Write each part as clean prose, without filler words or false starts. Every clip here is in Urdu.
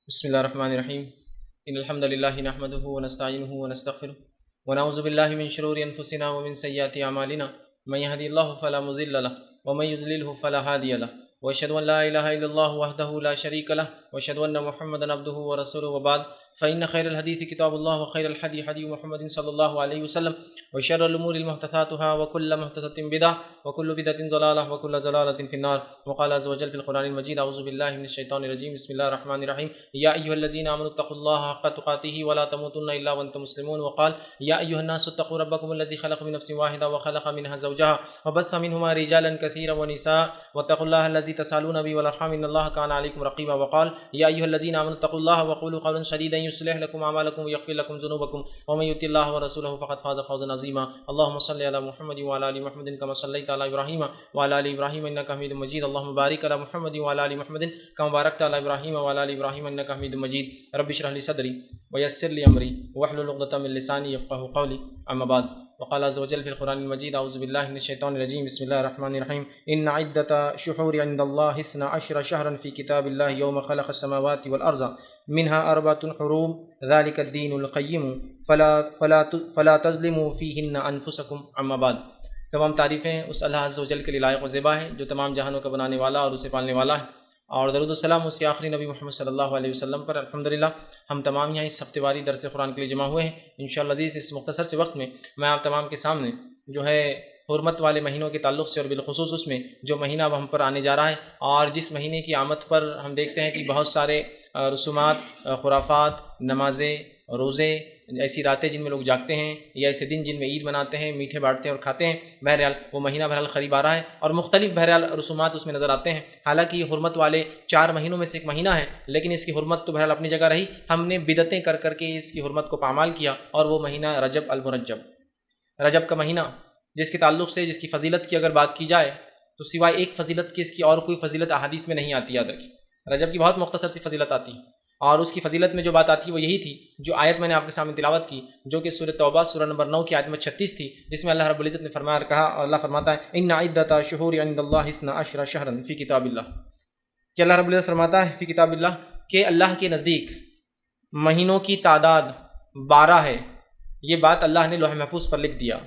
بسم الله الرحمن الرحيم إن الحمد لله نحمده ونستعينه ونستغفره ونعوذ بالله من شرور أنفسنا ومن سيئات أعمالنا من يهدي الله فلا مضل له ومن يضلله فلا هادي له وأشهد أن لا إله إلا الله وحده لا شريك له وأشهد أن محمدا عبده ورسوله وبعد فإن خير الحديث كتاب الله وخير الهدي هدي محمد صلى الله عليه وسلم وشر الأمور محدثاتها وكل محدثة بدعة وكل بدعة ضلالة وكل ضلالة في النار وقال عز وجل في القرآن المجيد أعوذ بالله من الشيطان الرجيم بسم الله الرحمن الرحيم يا أيها الذين آمنوا اتقوا الله حق تقاته ولا تموتن إلا وأنتم مسلمون وقال يا أيها الناس اتقوا ربكم الذي خلق من نفس واحدة وخلق منها زوجها وبث منهما رجالا كثيرا ونساء واتقوا الله الذي تسألون به والأرحام إن الله كان عليكم رقيبا وقال يا أيها الذين آمنوا اتقوا الله وقولوا قولا سديدا يصلح لكم أعمالكم ويغفر لكم ذنوبكم ومن يطع الله ورسوله فقد فاز فوزا عظيما اللهم صل على محمد وعلى آل محمد كما صليت على إبراهيم وعلى آل إبراهيم إنك حميد مجيد اللهم بارك على محمد وعلى آل محمد كما باركت على إبراهيم وعلى آل إبراهيم إنك حميد مجيد رب اشرح لي صدري ويسر لي أمري واحلل عقدة من لساني يفقهوا قولي أما بعد وقال عز وجل في القرآن المجيد أعوذ بالله من الشيطان الرجيم بسم الله الرحمن الرحيم إن عدة شهور عند الله 12 شهرا في كتاب الله يوم خلق السماوات والأرض منها 4 حرم ذلك الدين القيم فلا تظلموا فيهن أنفسكم أما بعد تمام تعریفیں اس اللہ عز و جل کے لیے لائق و زیبا ہے جو تمام جہانوں کا بنانے والا اور اسے پالنے والا ہے، اور درود و سلام اس کے آخری نبی محمد صلی اللہ علیہ وسلم پر۔ الحمدللہ ہم تمام یہاں اس ہفتے واری درس قرآن کے لیے جمع ہوئے ہیں۔ انشاءاللہ عزیز اس مختصر سے وقت میں میں آپ تمام کے سامنے جو ہے حرمت والے مہینوں کے تعلق سے اور بالخصوص اس میں جو مہینہ اب ہم پر آنے جا رہا ہے اور جس مہینے کی آمد پر ہم دیکھتے ہیں کہ بہت سارے رسومات، خرافات، نمازیں، روزے، ایسی راتیں جن میں لوگ جاگتے ہیں یا ایسے دن جن میں عید مناتے ہیں، میٹھے بانٹتے ہیں اور کھاتے ہیں، بہرحال وہ مہینہ بہرحال قریب آ رہا ہے اور مختلف بہرحال رسومات اس میں نظر آتے ہیں۔ حالانکہ یہ حرمت والے 4 مہینوں میں سے ایک مہینہ ہے، لیکن اس کی حرمت تو بہرحال اپنی جگہ رہی۔ ہم نے بدعتیں کر کر کے اس کی حرمت کو پامال کیا، اور وہ مہینہ رجب المرجب، رجب کا مہینہ، جس کے تعلق سے جس کی فضیلت کی اگر بات کی جائے تو سوائے ایک فضیلت کی اس کی اور کوئی فضیلت احادیث میں نہیں آتی۔ یاد رکھیے رجب کی بہت مختصر سی فضیلت آتی ہے، اور اس کی فضیلت میں جو بات آتی ہے وہ یہی تھی جو آیت میں نے آپ کے سامنے تلاوت کی، جو کہ سورۃ توبہ سورہ نمبر 9 کی آیت نمبر 36 تھی، جس میں اللہ رب العزت نے فرمایا اور کہا، اور اللہ فرماتا ہے ان عدۃ شہور عند اللہ 12 شہرا فی کتاب اللہ، کہ اللہ رب العزت فرماتا ہے فی کتاب اللہ کہ اللہ کے نزدیک مہینوں کی تعداد 12 ہے۔ یہ بات اللہ نے لوح محفوظ پر لکھ دیا،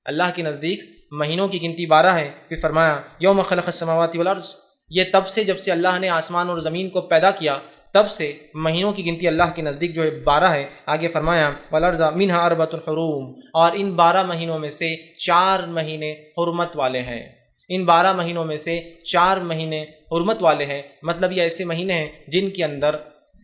اللہ کے نزدیک مہینوں کی گنتی 12 ہے۔ پھر فرمایا یوم خلق السماوات والارض، یہ تب سے جب سے اللہ نے آسمان اور زمین کو پیدا کیا تب سے مہینوں کی گنتی اللہ کے نزدیک جو ہے 12 ہے۔ آگے فرمایا والارض منها 4 حرم، اور ان 12 مہینوں میں سے 4 مہینے حرمت والے ہیں۔ ان 12 مہینوں میں سے 4 مہینے حرمت والے ہیں، مطلب یہ ایسے مہینے ہیں جن کے اندر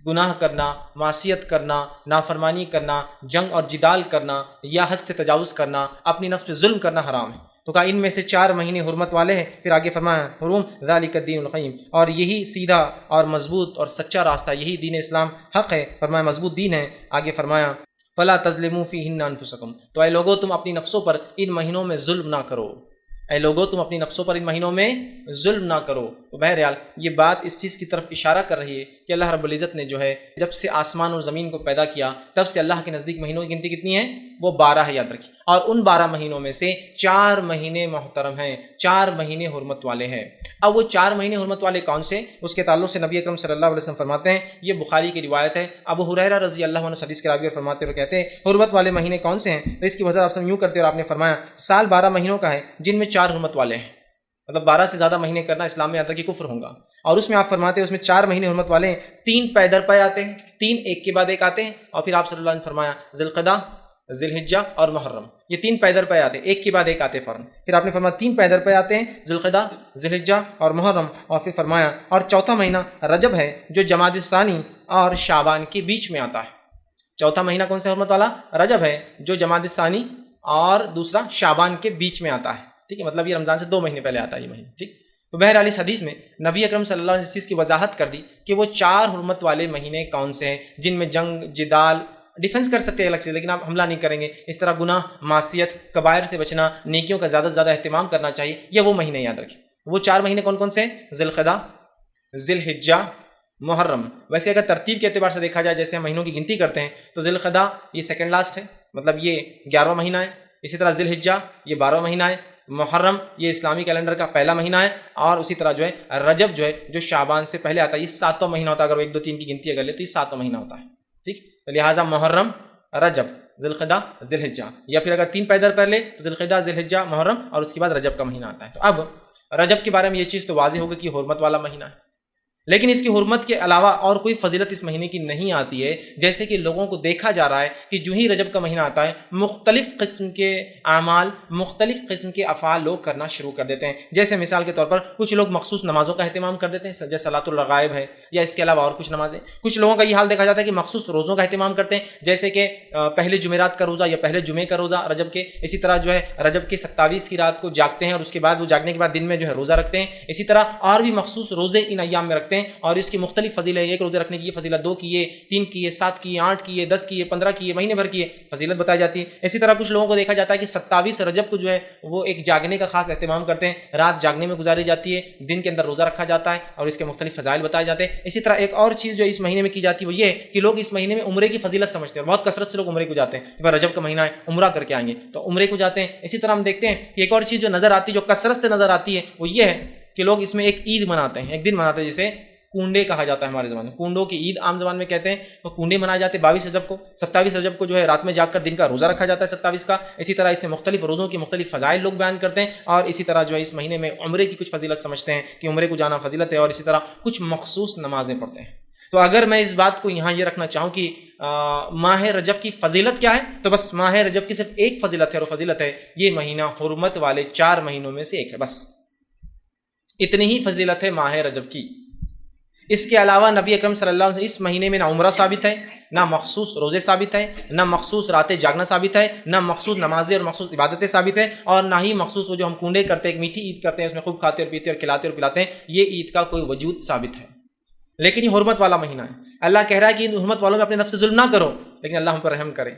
گناہ کرنا، معصیت کرنا، نافرمانی کرنا، جنگ اور جدال کرنا یا حد سے تجاوز کرنا، اپنی نفس پہ ظلم کرنا حرام ہے۔ تو کہا ان میں سے 4 مہینے حرمت والے ہیں۔ پھر آگے فرمایا حرم ذالک الدین القیم، اور یہی سیدھا اور مضبوط اور سچا راستہ، یہی دین اسلام حق ہے، فرمایا مضبوط دین ہے۔ آگے فرمایا فلا تظلموا فیہن انفسکم، تو اے لوگو تم اپنی نفسوں پر ان مہینوں میں ظلم نہ کرو، اے لوگو تم اپنی نفسوں پر ان مہینوں میں ظلم نہ کرو۔ تو بہرحال یہ بات اس چیز کی طرف اشارہ کر رہی ہے کہ اللہ رب العزت نے جو ہے جب سے آسمان اور زمین کو پیدا کیا تب سے اللہ کے نزدیک مہینوں کی گنتی کتنی ہے؟ وہ 12 ہے، یاد رکھیے، اور ان 12 مہینوں میں سے 4 مہینے محترم ہیں، 4 مہینے حرمت والے ہیں۔ اب وہ 4 مہینے حرمت والے کون سے؟ اس کے تعلق سے نبی اکرم صلی اللہ علیہ وسلم فرماتے ہیں، یہ بخاری کی روایت ہے، ابو ہریرہ رضی اللہ عنہ حدیث کے راوی فرماتے اور کہتے ہیں حرمت والے مہینے کون سے ہیں؟ تو اس کی وضاحت آپ سے یوں کرتے اور آپ نے فرمایا سال 12 مہینوں کا ہے جن میں 4 حرمت والے ہیں، مطلب 12 سے زیادہ مہینے کرنا اسلام میں آتا کہ کفر ہوگا۔ اور اس میں آپ فرماتے ہیں اس میں 4 مہینے حرمت والے ہیں، 3 پے در پے آتے ہیں، 3 ایک کے بعد ایک آتے ہیں، اور پھر آپ صلی اللہ علیہ وسلم نے فرمایا ذوالقعدہ، ذی الحجہ اور محرم، یہ 3 پے در پے آتے ہیں، ایک کے بعد ایک آتے فوراً۔ پھر آپ نے فرمایا 3 پے در پے آتے ہیں، ذوالقعدہ، ذی الحجہ اور محرم، اور پھر فرمایا اور چوتھا مہینہ رجب ہے جو جمادی الثانی اور شعبان کے بیچ میں آتا ہے۔ چوتھا مہینہ کون سے حرمت والا؟ رجب ہے جو جمادی الثانی اور دوسرا شعبان کے بیچ میں آتا ہے، ٹھیک ہے، مطلب یہ رمضان سے 2 مہینے پہلے آتا ہے یہ مہینہ، ٹھیک۔ تو بہرحال اس حدیث میں نبی اکرم صلی اللہ علیہ وسلم نے اس چیز کی وضاحت کر دی کہ وہ 4 حرمت والے مہینے کون سے ہیں جن میں جنگ، جدال، ڈیفنس کر سکتے ہیں الگ سے، لیکن آپ حملہ نہیں کریں گے، اس طرح گناہ، معصیت، کبائر سے بچنا، نیکیوں کا زیادہ سے زیادہ اہتمام کرنا چاہیے، یہ وہ مہینے یاد رکھیں۔ وہ 4 مہینے کون کون سے ہیں؟ ذوالقعدہ، ذی الحجہ، محرم۔ ویسے اگر ترتیب کے اعتبار سے دیکھا جائے جیسے ہم مہینوں کی گنتی کرتے ہیں تو ذوالقعدہ یہ سیکنڈ لاسٹ ہے، مطلب یہ 11واں مہینہ ہے، اسی طرح ذی الحجہ یہ 12واں مہینہ ہے، محرم یہ اسلامی کیلنڈر کا پہلا مہینہ ہے، اور اسی طرح جو ہے رجب جو ہے جو شعبان سے پہلے آتا ہے، یہ 7واں مہینہ ہوتا ہے. اگر وہ 1 2 3 کی گنتی اگر لے تو یہ 7واں مہینہ ہوتا ہے. ٹھیک، تو لہٰذا محرم، رجب، ذی القعدہ، ذی الحجہ، یا پھر اگر 3 پیدر پر لے تو ذی القعدہ، ذی الحجہ، محرم، اور اس کے بعد رجب کا مہینہ آتا ہے. تو اب رجب کے بارے میں یہ چیز تو واضح ہوگی کہ حرمت والا مہینہ ہے، لیکن اس کی حرمت کے علاوہ اور کوئی فضیلت اس مہینے کی نہیں آتی ہے. جیسے کہ لوگوں کو دیکھا جا رہا ہے کہ جو ہی رجب کا مہینہ آتا ہے مختلف قسم کے اعمال، مختلف قسم کے افعال لوگ کرنا شروع کر دیتے ہیں. جیسے مثال کے طور پر کچھ لوگ مخصوص نمازوں کا اہتمام کر دیتے ہیں، جیسے صلاۃ الرغائب ہے یا اس کے علاوہ اور کچھ نمازیں. کچھ لوگوں کا یہ حال دیکھا جاتا ہے کہ مخصوص روزوں کا اہتمام کرتے ہیں، جیسے کہ پہلے جمعرات کا روزہ یا پہلے جمعے کا روزہ رجب کے. اسی طرح جو ہے رجب کے 27 کی رات کو جاگتے ہیں اور اس کے بعد وہ جاگنے کے بعد دن میں جو ہے روزہ رکھتے ہیں. اسی طرح اور بھی مخصوص روزے ان ایام میں رکھتے ہیں، اور اس کی مختلف فضیلت. ایک روزے رکھنے کی یہ فضیلت 2 کی، 3 کی، 7 کی، 8 کی، 10 کی، 15 کی، مہینے بھر کی فضیلت بتائی جاتی ہے. اسی طرح کچھ لوگوں کو دیکھا جاتا ہے کہ 27 رجب کو جو ہے وہ ایک جاگنے کا خاص اہتمام کرتے ہیں، رات جاگنے میں گزاری جاتی ہے، دن کے اندر روزہ رکھا جاتا ہے اور اس کے مختلف فضائل بتائے جاتے ہیں. اسی طرح ایک اور چیز جو اس مہینے میں کی جاتی ہے وہ یہ ہے کہ لوگ اس مہینے میں عمرے کی فضیلت سمجھتے ہیں، اور بہت کثرت سے لوگ عمرے کو جاتے ہیں کہ رجب کا مہینہ ہے عمرہ کر کے آئیں گے تو عمرے کو جاتے ہیں. اسی طرح ہم دیکھتے ہیں کہ ایک اور چیز جو نظر آتی ہے، جو کثرت سے نظر آتی ہے، وہ یہ ہے کہ لوگ اس میں ایک عید مناتے ہیں، ایک دن مناتے ہیں جسے کنڈے کہا جاتا ہے ہمارے زبان میں. کنڈوں کی عید عام زبان میں کہتے ہیں. تو کنڈے منائے جاتے ہیں 22 رجب کو. 27 رجب کو جو ہے رات میں جاگ کر دن کا روزہ رکھا جاتا ہے 27 کا. اسی طرح اس سے مختلف روزوں کی مختلف فضائل لوگ بیان کرتے ہیں، اور اسی طرح جو ہے اس مہینے میں عمرے کی کچھ فضیلت سمجھتے ہیں کہ عمرے کو جانا فضیلت ہے، اور اسی طرح کچھ مخصوص نمازیں پڑھتے ہیں. تو اگر میں اس بات کو یہاں یہ رکھنا چاہوں کہ ماہ رجب کی فضیلت کیا ہے، تو بس ماہ رجب کی صرف ایک فضیلت ہے، اور فضیلت ہے یہ مہینہ حرمت والے 4 مہینوں میں سے ایک ہے. بس اتنی ہی فضیلت ہے ماہ رجب کی. اس کے علاوہ نبی اکرم صلی اللہ علیہ وسلم اس مہینے میں نہ عمرہ ثابت ہے، نہ مخصوص روزے ثابت ہے، نہ مخصوص راتیں جاگنا ثابت ہے، نہ مخصوص نمازیں اور مخصوص عبادتیں ثابت ہیں، اور نہ ہی مخصوص وہ جو ہم کنڈے کرتے ہیں، ایک میٹھی عید کرتے ہیں، اس میں خوب کھاتے اور پیتے اور کھلاتے اور پلاتے ہیں، یہ عید کا کوئی وجود ثابت ہے. لیکن یہ حرمت والا مہینہ ہے. اللہ کہہ رہا ہے کہ ان حرمت والوں میں اپنے نفس سے ظلم نہ کرو، لیکن اللہ ہم پر رحم کرے.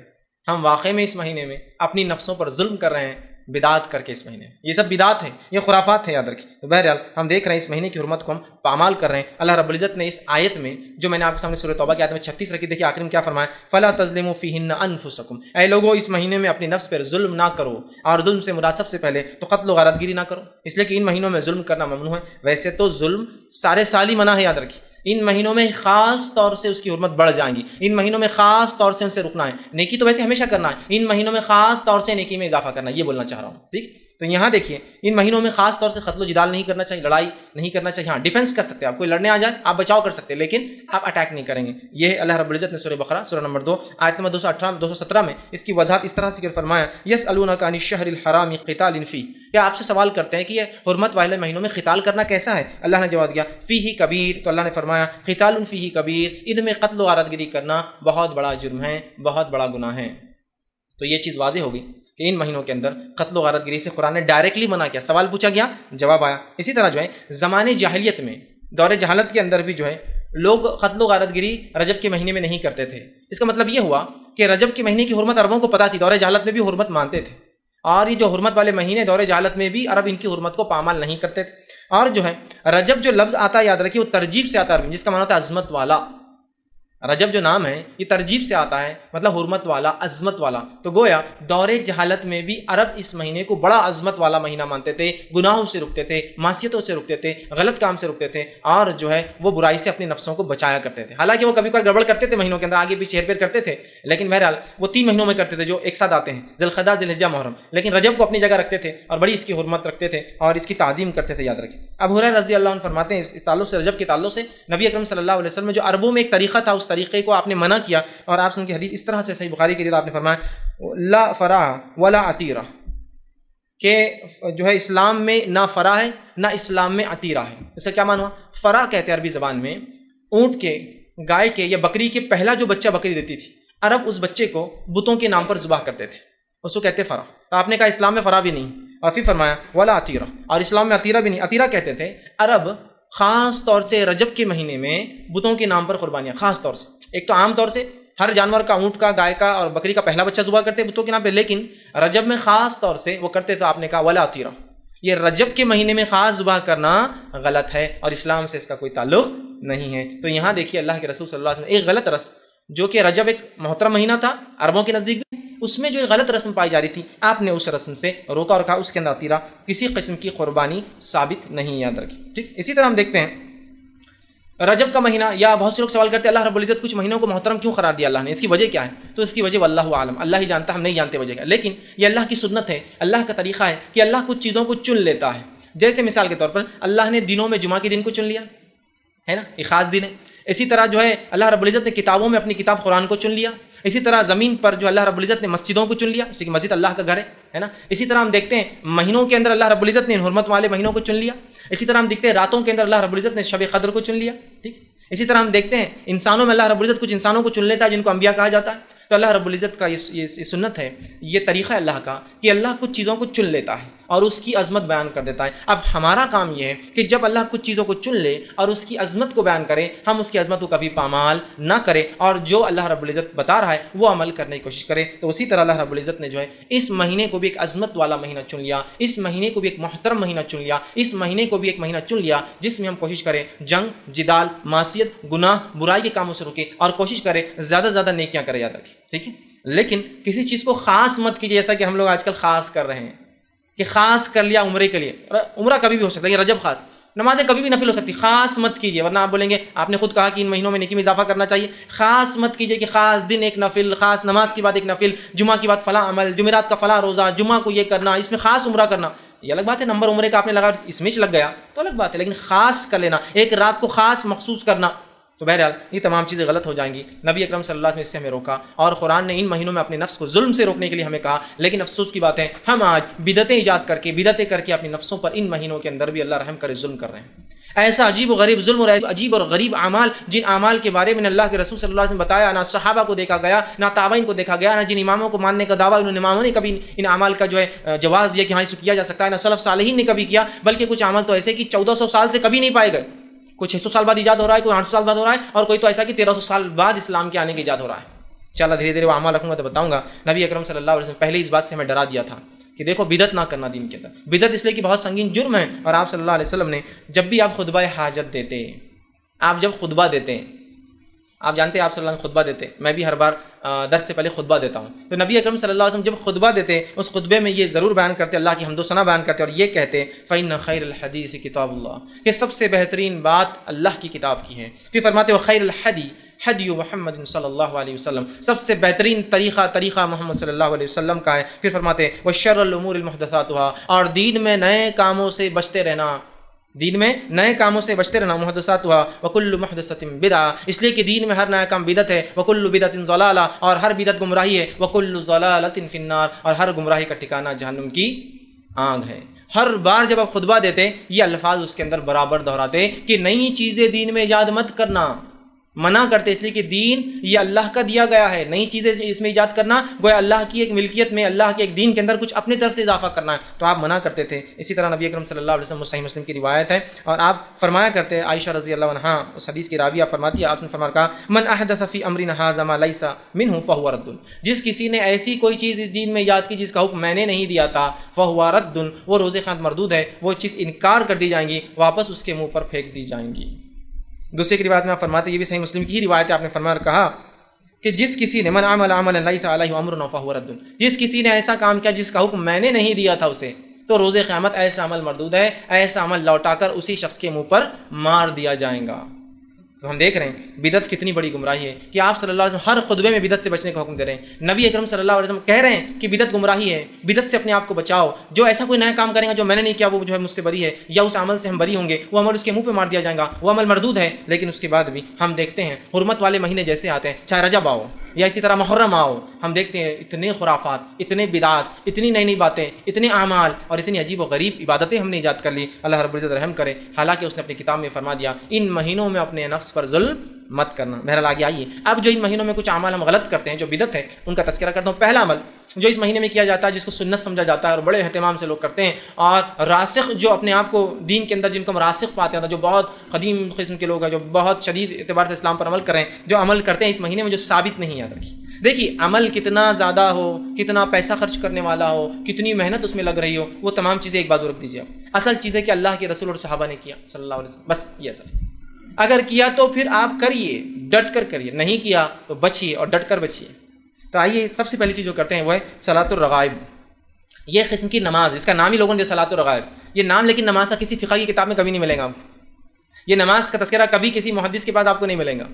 ہم واقعی میں اس مہینے میں اپنی نفسوں پر ظلم کر رہے ہیں بدعات کر کے. اس مہینے یہ سب بدعات ہیں، یہ خرافات ہیں، یاد رکھیں. تو بہرحال ہم دیکھ رہے ہیں اس مہینے کی حرمت کو ہم پامال کر رہے ہیں. اللہ رب العزت نے اس آیت میں جو میں نے آپ کے سامنے سورہ توبہ کی آیت میں 36 رکھی، دیکھیے آخر میں کیا فرمایا، فلا تظلموا فیہن انفسکم. اے لوگوں اس مہینے میں اپنی نفس پر ظلم نہ کرو، اور ظلم سے مراد سب سے پہلے تو قتل و غارت گیری نہ کرو، اس لیے کہ ان مہینوں میں ظلم کرنا ممنوع ہے. ویسے تو ظلم سارے سال ہی منع ہے، یاد رکھیے. ان مہینوں میں خاص طور سے اس کی حرمت بڑھ جائیں گی. ان مہینوں میں خاص طور سے ان سے رکنا ہے. نیکی تو ویسے ہمیشہ کرنا ہے، ان مہینوں میں خاص طور سے نیکی میں اضافہ کرنا ہے، یہ بولنا چاہ رہا ہوں. ٹھیک، تو یہاں دیکھیے ان مہینوں میں خاص طور سے قتل و جدال نہیں کرنا چاہیے، لڑائی نہیں کرنا چاہیے. ہاں ڈیفینس کر سکتے ہیں، آپ کوئی لڑنے آ جائے آپ بچاؤ کر سکتے ہیں، لیکن آپ اٹیک نہیں کریں گے. یہ اللہ رب العزت نے سورہ بقرہ سورہ نمبر 2 آیت نمبر 217 میں اس کی وضاحت اس طرح سے فرمایا، یسألونک عن الشہر الحرام قتال فیہ. کیا آپ سے سوال کرتے ہیں کہ یہ حرمت والے مہینوں میں قتال کرنا کیسا ہے؟ اللہ نے جواب دیا فیہ کبیر. تو اللہ نے فرمایا قتال فیہ کبیر، ان میں قتل و غارت گری کرنا بہت بڑا جرم ہے، بہت بڑا گناہ ہے. تو یہ چیز واضح ہوگی کہ ان مہینوں کے اندر قتل و غارت گری سے قرآن نے ڈائریکٹلی منع کیا. سوال پوچھا گیا، جواب آیا. اسی طرح جو ہے زمانے جاہلیت میں، دور جہالت کے اندر بھی جو ہے لوگ قتل و غارت گری رجب کے مہینے میں نہیں کرتے تھے. اس کا مطلب یہ ہوا کہ رجب کے مہینے کی حرمت عربوں کو پتہ تھی، دور جہالت میں بھی حرمت مانتے تھے، اور یہ جو حرمت والے مہینے دور جہالت میں بھی عرب ان کی حرمت کو پامال نہیں کرتے تھے. اور جو ہے رجب جو لفظ آتا ہے یاد رکھیے وہ ترجیب سے آتا ہے، جس کا معنی ہوتا ہے عظمت والا. رجب جو نام ہے یہ ترجیب سے آتا ہے، مطلب حرمت والا، عظمت والا. تو گویا دور جہالت میں بھی عرب اس مہینے کو بڑا عظمت والا مہینہ مانتے تھے، گناہوں سے رکتے تھے، معصیتوں سے رکتے تھے، غلط کام سے رکتے تھے، اور جو ہے وہ برائی سے اپنی نفسوں کو بچایا کرتے تھے. حالانکہ وہ کبھی کبھی گڑبڑ کرتے تھے مہینوں کے اندر، آگے پیچھے ہیر پھیر کرتے تھے، لیکن بہرحال وہ 3 مہینوں میں کرتے تھے جو ایک ساتھ آتے ہیں، ذی القعدہ، ذی الحجہ، محرم. لیکن رجب کو اپنی جگہ رکھتے تھے اور بڑی اس کی حرمت رکھتے تھے اور اس کی تعظیم کرتے تھے، یاد رکھیں. ابو ہریرہ رضی اللہ عنہ فرماتے ہیں اس تعلق سے، رجب کے تعلق سے، نبی اکرم صلی اللہ علیہ وسلم جو عربوں میں ایک طریقہ تھا، اس طریقے کو آپ نے منع کیا. اور آپ سن کی حدیث اس طرح سے صحیح بخاری کی روایت آپ نے فرمایا لا فرح ولا عتیرہ، کہ جو ہے اسلام میں نہ فرح ہے نہ اسلام میں عتیرہ ہے. اس کا کیا معنی ہوا؟ فرح کہتے ہیں عربی زبان میں اونٹ کے، گائے کے یا بکری کے پہلا جو بچہ بکری دیتی تھی، عرب اس بچے کو بتوں کے نام پر ذبح کرتے تھے، اس کو کہتے فرح. تو آپ نے کہا اسلام میں فرح بھی نہیں، اور پھر فرمایا ولا عتیرہ، اور اسلام میں عتیرہ بھی نہیں. عتیرہ کہتے تھے عرب خاص طور سے رجب کے مہینے میں بتوں کے نام پر قربانیاں، خاص طور سے. ایک تو عام طور سے ہر جانور کا، اونٹ کا، گائے کا اور بکری کا پہلا بچہ ذبح کرتے بتوں کے نام پہ، لیکن رجب میں خاص طور سے وہ کرتے تو آپ نے کہا ولا عتیرہ. یہ رجب کے مہینے میں خاص ذبح کرنا غلط ہے اور اسلام سے اس کا کوئی تعلق نہیں ہے. تو یہاں دیکھیے اللہ کے رسول صلی اللہ علیہ وسلم ایک غلط رسم، جو کہ رجب ایک محترم مہینہ تھا عربوں کے نزدیک بھی، اس میں جو غلط رسم پائی جا رہی تھی آپ نے اس رسم سے روکا اور کہا اس کے اندر عطیرہ کسی قسم کی قربانی ثابت نہیں، یاد رکھی، ٹھیک۔ اسی طرح ہم دیکھتے ہیں رجب کا مہینہ، یا بہت سے لوگ سوال کرتے ہیں اللہ رب العزت کچھ مہینوں کو محترم کیوں قرار دیا اللہ نے، اس کی وجہ کیا ہے؟ تو اس کی وجہ واللہ عالم، اللہ ہی جانتا، ہم نہیں جانتے وجہ کیا، لیکن یہ اللہ کی سنت ہے، اللہ کا طریقہ ہے کہ اللہ کچھ چیزوں کو چن لیتا ہے۔ جیسے مثال کے طور پر اللہ نے دنوں میں جمعہ کے دن کو چن لیا ہے نا، ایک خاص دن ہے۔ اسی طرح جو ہے اللہ رب العزت نے کتابوں میں اپنی کتاب قرآن کو چن لیا۔ اسی طرح زمین پر جو اللہ رب العزت نے مسجدوں کو چن لیا، اسی کی مسجد اللہ کا گھر ہے نا۔ اسی طرح ہم دیکھتے ہیں مہینوں کے اندر اللہ رب العزت نے ان حرمت والے مہینوں کو چن لیا۔ اسی طرح ہم دیکھتے ہیں راتوں کے اندر اللہ رب العزت نے شب قدر کو چن لیا، ٹھیک۔ اسی طرح ہم دیکھتے ہیں انسانوں میں اللہ رب العزت کچھ انسانوں کو چن لیتا ہے جن کو انبیاء کہا جاتا ہے۔ تو اللہ رب العزت کا یہ سنت ہے، یہ طریقہ ہے اللہ کا کہ اللہ کچھ چیزوں کو چن لیتا ہے اور اس کی عظمت بیان کر دیتا ہے۔ اب ہمارا کام یہ ہے کہ جب اللہ کچھ چیزوں کو چن لے اور اس کی عظمت کو بیان کرے، ہم اس کی عظمت کو کبھی پامال نہ کریں اور جو اللہ رب العزت بتا رہا ہے وہ عمل کرنے کی کوشش کرے۔ تو اسی طرح اللہ رب العزت نے جو ہے اس مہینے کو بھی ایک عظمت والا مہینہ چن لیا، اس مہینے کو بھی ایک محترم مہینہ چن لیا، اس مہینے کو بھی ایک مہینہ چن لیا جس میں ہم کوشش کریں جنگ، جدال، معصیت، گناہ، برائی کے کاموں سے رکے اور کوشش کریں زیادہ سے زیادہ نیکیاں کرے، یاد رکھیں، ٹھیک ہے۔ لیکن کسی چیز کو خاص مت کیجیے، جیسا کہ ہم لوگ آج کل خاص کر رہے ہیں کہ خاص کر لیا عمرے کے لیے، عمرہ کبھی بھی ہو سکتا ہے، یہ رجب خاص، نمازیں کبھی بھی نفل ہو سکتی، خاص مت کیجیے، ورنہ آپ بولیں گے آپ نے خود کہا کہ ان مہینوں میں نیکی میں اضافہ کرنا چاہیے۔ خاص مت کیجیے کہ خاص دن ایک نفل، خاص نماز کی بعد ایک نفل، جمعہ کی بعد فلاں عمل، جمعرات کا فلاں روزہ، جمعہ کو یہ کرنا، اس میں خاص عمرہ کرنا، یہ الگ بات ہے۔ نمبر عمرے کا آپ نے لگا، اس میں لگ گیا تو الگ بات ہے، لیکن خاص کر لینا، ایک رات کو خاص مخصوص کرنا، تو بہرحال یہ تمام چیزیں غلط ہو جائیں گی۔ نبی اکرم صلی اللہ علیہ وسلم نے اس سے ہمیں روکا اور قرآن نے ان مہینوں میں اپنے نفس کو ظلم سے روکنے کے لیے ہمیں کہا، لیکن افسوس کی بات ہے ہم آج بدعتیں ایجاد کر کے، بدعتیں کر کے اپنی نفسوں پر ان مہینوں کے اندر بھی اللہ رحم کرے ظلم کر رہے ہیں۔ ایسا عجیب و غریب ظلم اور عجیب اور غریب اعمال، جن اعمال کے بارے میں اللہ کے رسول صلی اللہ علیہ وسلم بتایا، نہ صحابہ کو دیکھا گیا، نہ تابعین کو دیکھا گیا، نہ جن اماموں کو ماننے کا دعویٰ ان اماموں نے کبھی ان اعمال کا جو ہے جواز دیا کہ ہاں اس کو کیا جا سکتا ہے، نہ سلف صالحین نے کبھی کیا، بلکہ کچھ اعمال تو ایسے کہ 1400 سال سے کبھی نہیں پائے گئے، کوئی 600 سال بعد ایجاد ہو رہا ہے، کوئی 800 سال بعد ہو رہا ہے، اور کوئی تو ایسا کہ 1300 سال بعد اسلام کے آنے کے ایجاد ہو رہا ہے۔ انشاءاللہ دھیرے دھیرے وہ اعمال رکھوں گا تو بتاؤں گا۔ نبی اکرم صلی اللہ علیہ وسلم پہلے اس بات سے ہمیں ڈرا دیا تھا کہ دیکھو بدعت نہ کرنا دین کے اندر، بدعت اس لیے کہ بہت سنگین جرم ہے، اور آپ صلی اللہ علیہ وسلم نے جب بھی آپ خطبہ حاجت دیتے، آپ جب خطبہ دیتے ہیں، آپ جانتے ہیں آپ صلی اللہ علیہ وسلم خطبہ دیتے، میں بھی ہر بار درس سے پہلے خطبہ دیتا ہوں، تو نبی اکرم صلی اللہ علیہ وسلم جب خطبہ دیتے اس خطبے میں یہ ضرور بیان کرتے، اللہ کی حمد و ثنا بیان کرتے اور یہ کہتے فَإِنَّ خَيْرَ الْحَدِيثِ کتاب اللہ، کہ سب سے بہترین بات اللہ کی کتاب کی ہے۔ پھر فرماتے وَخَيْرَ الْحَدِي حدی محمد صلی اللہ علیہ وسلم، سب سے بہترین طریقہ محمد صلی اللہ علیہ وسلم کا ہے۔ پھر فرماتے وَشَرَّ الْأُمُورِ الْمُحْدَثَاتُهَا، اور دین میں نئے کاموں سے بچتے رہنا، دین میں نئے کاموں سے بچتے رہنا، محدثاتها وکل محدثۃ بدعہ، اس لیے کہ دین میں ہر نیا کام بدعت ہے، وکل بدعت ضلالہ، اور ہر بدعت گمراہی ہے، وکل ضلالۃ فی النار، اور ہر گمراہی کا ٹھکانہ جہنم کی آگ ہے۔ ہر بار جب آپ خطبہ دیتے یہ الفاظ اس کے اندر برابر دہراتے کہ نئی چیزیں دین میں ایجاد مت کرنا، منع کرتے، اس لیے کہ دین یہ اللہ کا دیا گیا ہے، نئی چیزیں اس میں ایجاد کرنا گویا اللہ کی ایک ملکیت میں، اللہ کے ایک دین کے اندر کچھ اپنی طرف سے اضافہ کرنا ہے، تو آپ منع کرتے تھے۔ اسی طرح نبی اکرم صلی اللہ علیہ وسلم، صحیح مسلم کی روایت ہے، اور آپ فرمایا کرتے، عائشہ رضی اللہ عنہا اس حدیث کی راویہ فرماتی ہے، آپ نے فرمایا کہا من احدث فی امرنا ھذا ما لیس منہ فہو رد، جس کسی نے ایسی کوئی چیز اس دین میں ایجاد کی جس کا حکم میں نے نہیں دیا تھا، فہو رد، وہ روز قیامت مردود ہے، وہ چیز انکار کر دی جائیں گی، واپس اس کے منہ پر پھینک دی جائیں گی۔ دوسرے کی روایت میں آپ فرماتے، یہ بھی صحیح مسلم کی ہی روایت ہے، آپ نے فرمایا کہا کہ جس کسی نے من عمل عملا لیس علیہ امرنا فہو رد، جس کسی نے ایسا کام کیا جس کا حکم میں نے نہیں دیا تھا اسے، تو روز قیامت ایسا عمل مردود ہے، ایسا عمل لوٹا کر اسی شخص کے منہ پر مار دیا جائے گا۔ تو ہم دیکھ رہے ہیں بدعت کتنی بڑی گمراہی ہے کہ آپ صلی اللہ علیہ وسلم ہر خطبے میں بدعت سے بچنے کا حکم دے رہے ہیں۔ نبی اکرم صلی اللہ علیہ وسلم کہہ رہے ہیں کہ بدعت گمراہی ہے، بدعت سے اپنے آپ کو بچاؤ، جو ایسا کوئی نیا کام کرے گا جو میں نے نہیں کیا وہ جو ہے مجھ سے بری ہے، یا اس عمل سے ہم بری ہوں گے، وہ عمل اس کے منہ پہ مار دیا جائے گا، وہ عمل مردود ہے۔ لیکن اس کے بعد بھی ہم دیکھتے ہیں حرمت والے مہینے جیسے آتے ہیں، چاہے رجب آؤ یا اسی طرح محرم آؤ، ہم دیکھتے ہیں اتنے خرافات، اتنے بدعات، اتنی نئی نئی باتیں، اتنے اعمال اور اتنی عجیب و غریب عبادتیں ہم نے ایجاد کر لی۔ اللہ رب العزت رحم کرے، حالانکہ اس نے اپنی کتاب میں فرما دیا ان مہینوں میں اپنے نفس پر ظلم مت کرنا۔ بہرحال آگے آئیے، اب جو ان مہینوں میں کچھ اعمال ہم غلط کرتے ہیں جو بدعت ہے ان کا تذکرہ کرتا ہوں۔ پہلا عمل جو اس مہینے میں کیا جاتا ہے جس کو سنت سمجھا جاتا ہے اور بڑے اہتمام سے لوگ کرتے ہیں، اور راسخ جو اپنے آپ کو دین کے اندر جن کو ہم راسخ پاتے ہیں، جو بہت قدیم قسم کے لوگ ہیں، جو بہت شدید اعتبار سے اسلام پر عمل کر رہے ہیں، جو عمل کرتے ہیں اس مہینے میں جو ثابت نہیں، یاد رکھیے۔ دیکھیے عمل کتنا زیادہ ہو، کتنا پیسہ خرچ کرنے والا ہو، کتنی محنت اس میں لگ رہی ہو، وہ تمام چیزیں ایک بازو رکھ دیجیے۔ اصل چیز ہے کہ اللہ کے رسول اور صحابہ نے کیا صلی اللہ علیہ وسلم، بس یہ اصل۔ اگر کیا تو پھر آپ کریے، ڈٹ کر کریے، نہیں کیا تو بچیے اور ڈٹ کر بچیے۔ تو آئیے سب سے پہلی چیز جو کرتے ہیں وہ ہے صلاۃ الرغائب. یہ قسم کی نماز، اس کا نام ہی لوگوں نے صلاۃ الرغائب، یہ نام لیکن نماز کا کسی فقہ کی کتاب میں کبھی نہیں ملے گا آپ کو. یہ نماز کا تذکرہ کبھی کسی محدث کے پاس آپ کو نہیں ملے گا،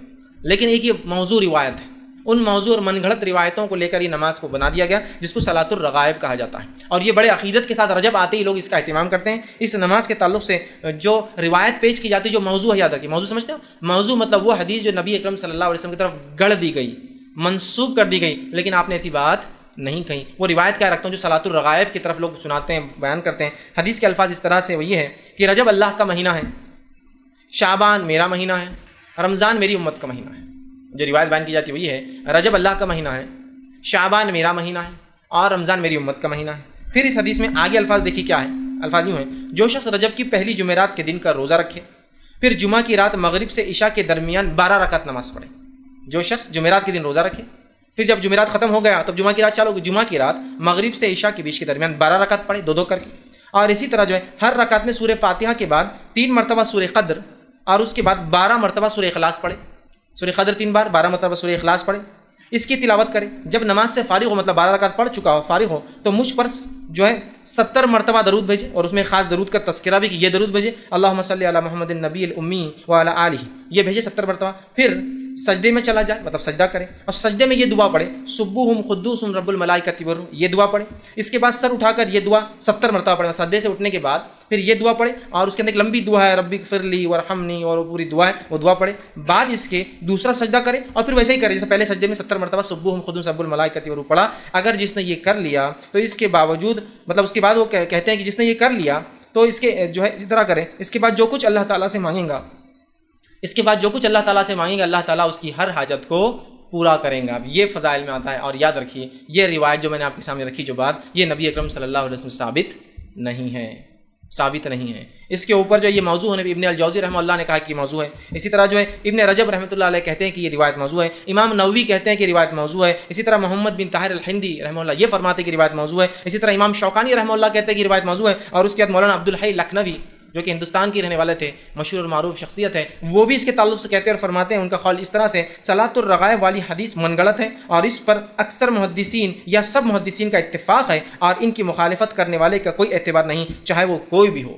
لیکن ایک یہ موضوع روایت ہے. ان موضوع اور من گھڑت روایتوں کو لے کر یہ نماز کو بنا دیا گیا جس کو صلاۃ الرغائب کہا جاتا ہے. اور یہ بڑے عقیدت کے ساتھ رجب آتے ہی لوگ اس کا اہتمام کرتے ہیں. اس نماز کے تعلق سے جو روایت پیش کی جاتی ہے، جو موضوع ہے، یاد رکھیے موضوع سمجھتے ہو؟ موضوع مطلب وہ حدیث جو نبی اکرم صلی اللہ علیہ وسلم کی طرف گڑھ دی گئی، منسوب کر دی گئی، لیکن آپ نے ایسی بات نہیں کہیں. وہ روایت کیا رکھتا ہوں جو صلاۃ الرغائب کی طرف لوگ سناتے ہیں، بیان کرتے ہیں. حدیث کے الفاظ اس طرح سے وہ یہ ہے کہ رجب اللہ کا مہینہ ہے، شعبان میرا مہینہ ہے، رمضان میری امت کا مہینہ ہے. جو روایت بیان کی جاتی ہے وہ یہ ہے رجب اللہ کا مہینہ ہے، شعبان میرا مہینہ ہے، اور رمضان میری امت کا مہینہ ہے. پھر اس حدیث میں آگے الفاظ دیکھیے کیا ہے. الفاظ یوں ہیں: جو شخص رجب کی پہلی جمعرات کے دن کا روزہ رکھے، پھر جمعہ کی رات مغرب سے عشاء کے درمیان 12 رکعت نماز پڑھے. جو شخص جمعرات کے دن روزہ رکھے، پھر جب جمعرات ختم ہو گیا تب جمعہ کی رات چالو ہوگی، جمعہ کی رات مغرب سے عشاء کے بیچ کے درمیان 12 رکعت پڑھے، دو کر کے. اور اسی طرح جو ہے ہر رکعت میں سورہ فاتحہ کے بعد 3 مرتبہ سورہ قدر، اور اس کے بعد 12 مرتبہ سورہ اخلاص پڑھے. سورہ قدر 3 بار، 12 مرتبہ سورہ اخلاص پڑھے. اس کی تلاوت کرے. جب نماز سے فارغ ہو، مطلب 12 رکعت پڑھ چکا ہو، فارغ ہو، تو مجھ پر جو ہے 70 مرتبہ درود بھیجے، اور اس میں خاص درود کا تذکرہ بھی کہ یہ درود بھیجے اللہم صلی علی محمد النبی الامی وعلی آلہ، یہ بھیجے 70 مرتبہ. پھر سجدے میں چلا جائے، مطلب سجدہ کرے، اور سجدے میں یہ دعا پڑھے سبوہم قدوس رب الملائکۃ والروح، یہ دعا پڑھے. اس کے بعد سر اٹھا کر یہ دعا 70 مرتبہ پڑھے. سجدے سے اٹھنے کے بعد پھر یہ دعا پڑھے، اور اس کے اندر ایک لمبی دعا ہے ربی اغفر لی وارحمنی، اور وہ پوری دعا ہے، وہ دعا پڑھے. بعد اس کے دوسرا سجدہ کرے، اور پھر ویسے ہی کرے جیسے پہلے سجدے میں 70 مرتبہ سبوہم قدوس رب الملائکۃ والروح پڑھا. اگر جس نے یہ کر لیا تو اس کے باوجود، مطلب اس کے بعد وہ کہتے ہیں کہ جس نے یہ کر لیا تو اس کے جو ہے اسی طرح کرے. اس کے بعد جو کچھ اللہ تعالیٰ سے مانگیں گا، اللہ تعالیٰ اس کی ہر حاجت کو پورا کریں گا. اب یہ فضائل میں آتا ہے. اور یاد رکھیے یہ روایت جو میں نے آپ کے سامنے رکھی، جو بات، یہ نبی اکرم صلی اللہ علیہ وسلم ثابت نہیں ہے. اس کے اوپر جو یہ موضوع ہے، ابن الجوزی رحمہ اللہ نے کہا کہ یہ موضوع ہے. اسی طرح جو ہے ابن رجب رحمۃ اللہ علیہ کہتے ہیں کہ یہ روایت موضوع ہے. امام نووی کہتے ہیں کہ روایت موضوع ہے. اسی طرح محمد بن طاہر الہندی رحمہ اللہ یہ فرماتے ہیں کہ روایت موضوع ہے. اسی طرح امام شوکانی رحمہ اللہ کہتے ہیں کہ روایت موضوع ہے. اور اس کے بعد مولانا عبدالحی لکھنوی جو کہ ہندوستان کے رہنے والے تھے، مشہور اور معروف شخصیت ہے، وہ بھی اس کے تعلق سے کہتے ہیں اور فرماتے ہیں، ان کا قول اس طرح سے صلاۃ الرغائب والی حدیث من گڑت ہے، اور اس پر اکثر محدثین یا سب محدثین کا اتفاق ہے، اور ان کی مخالفت کرنے والے کا کوئی اعتبار نہیں، چاہے وہ کوئی بھی ہو.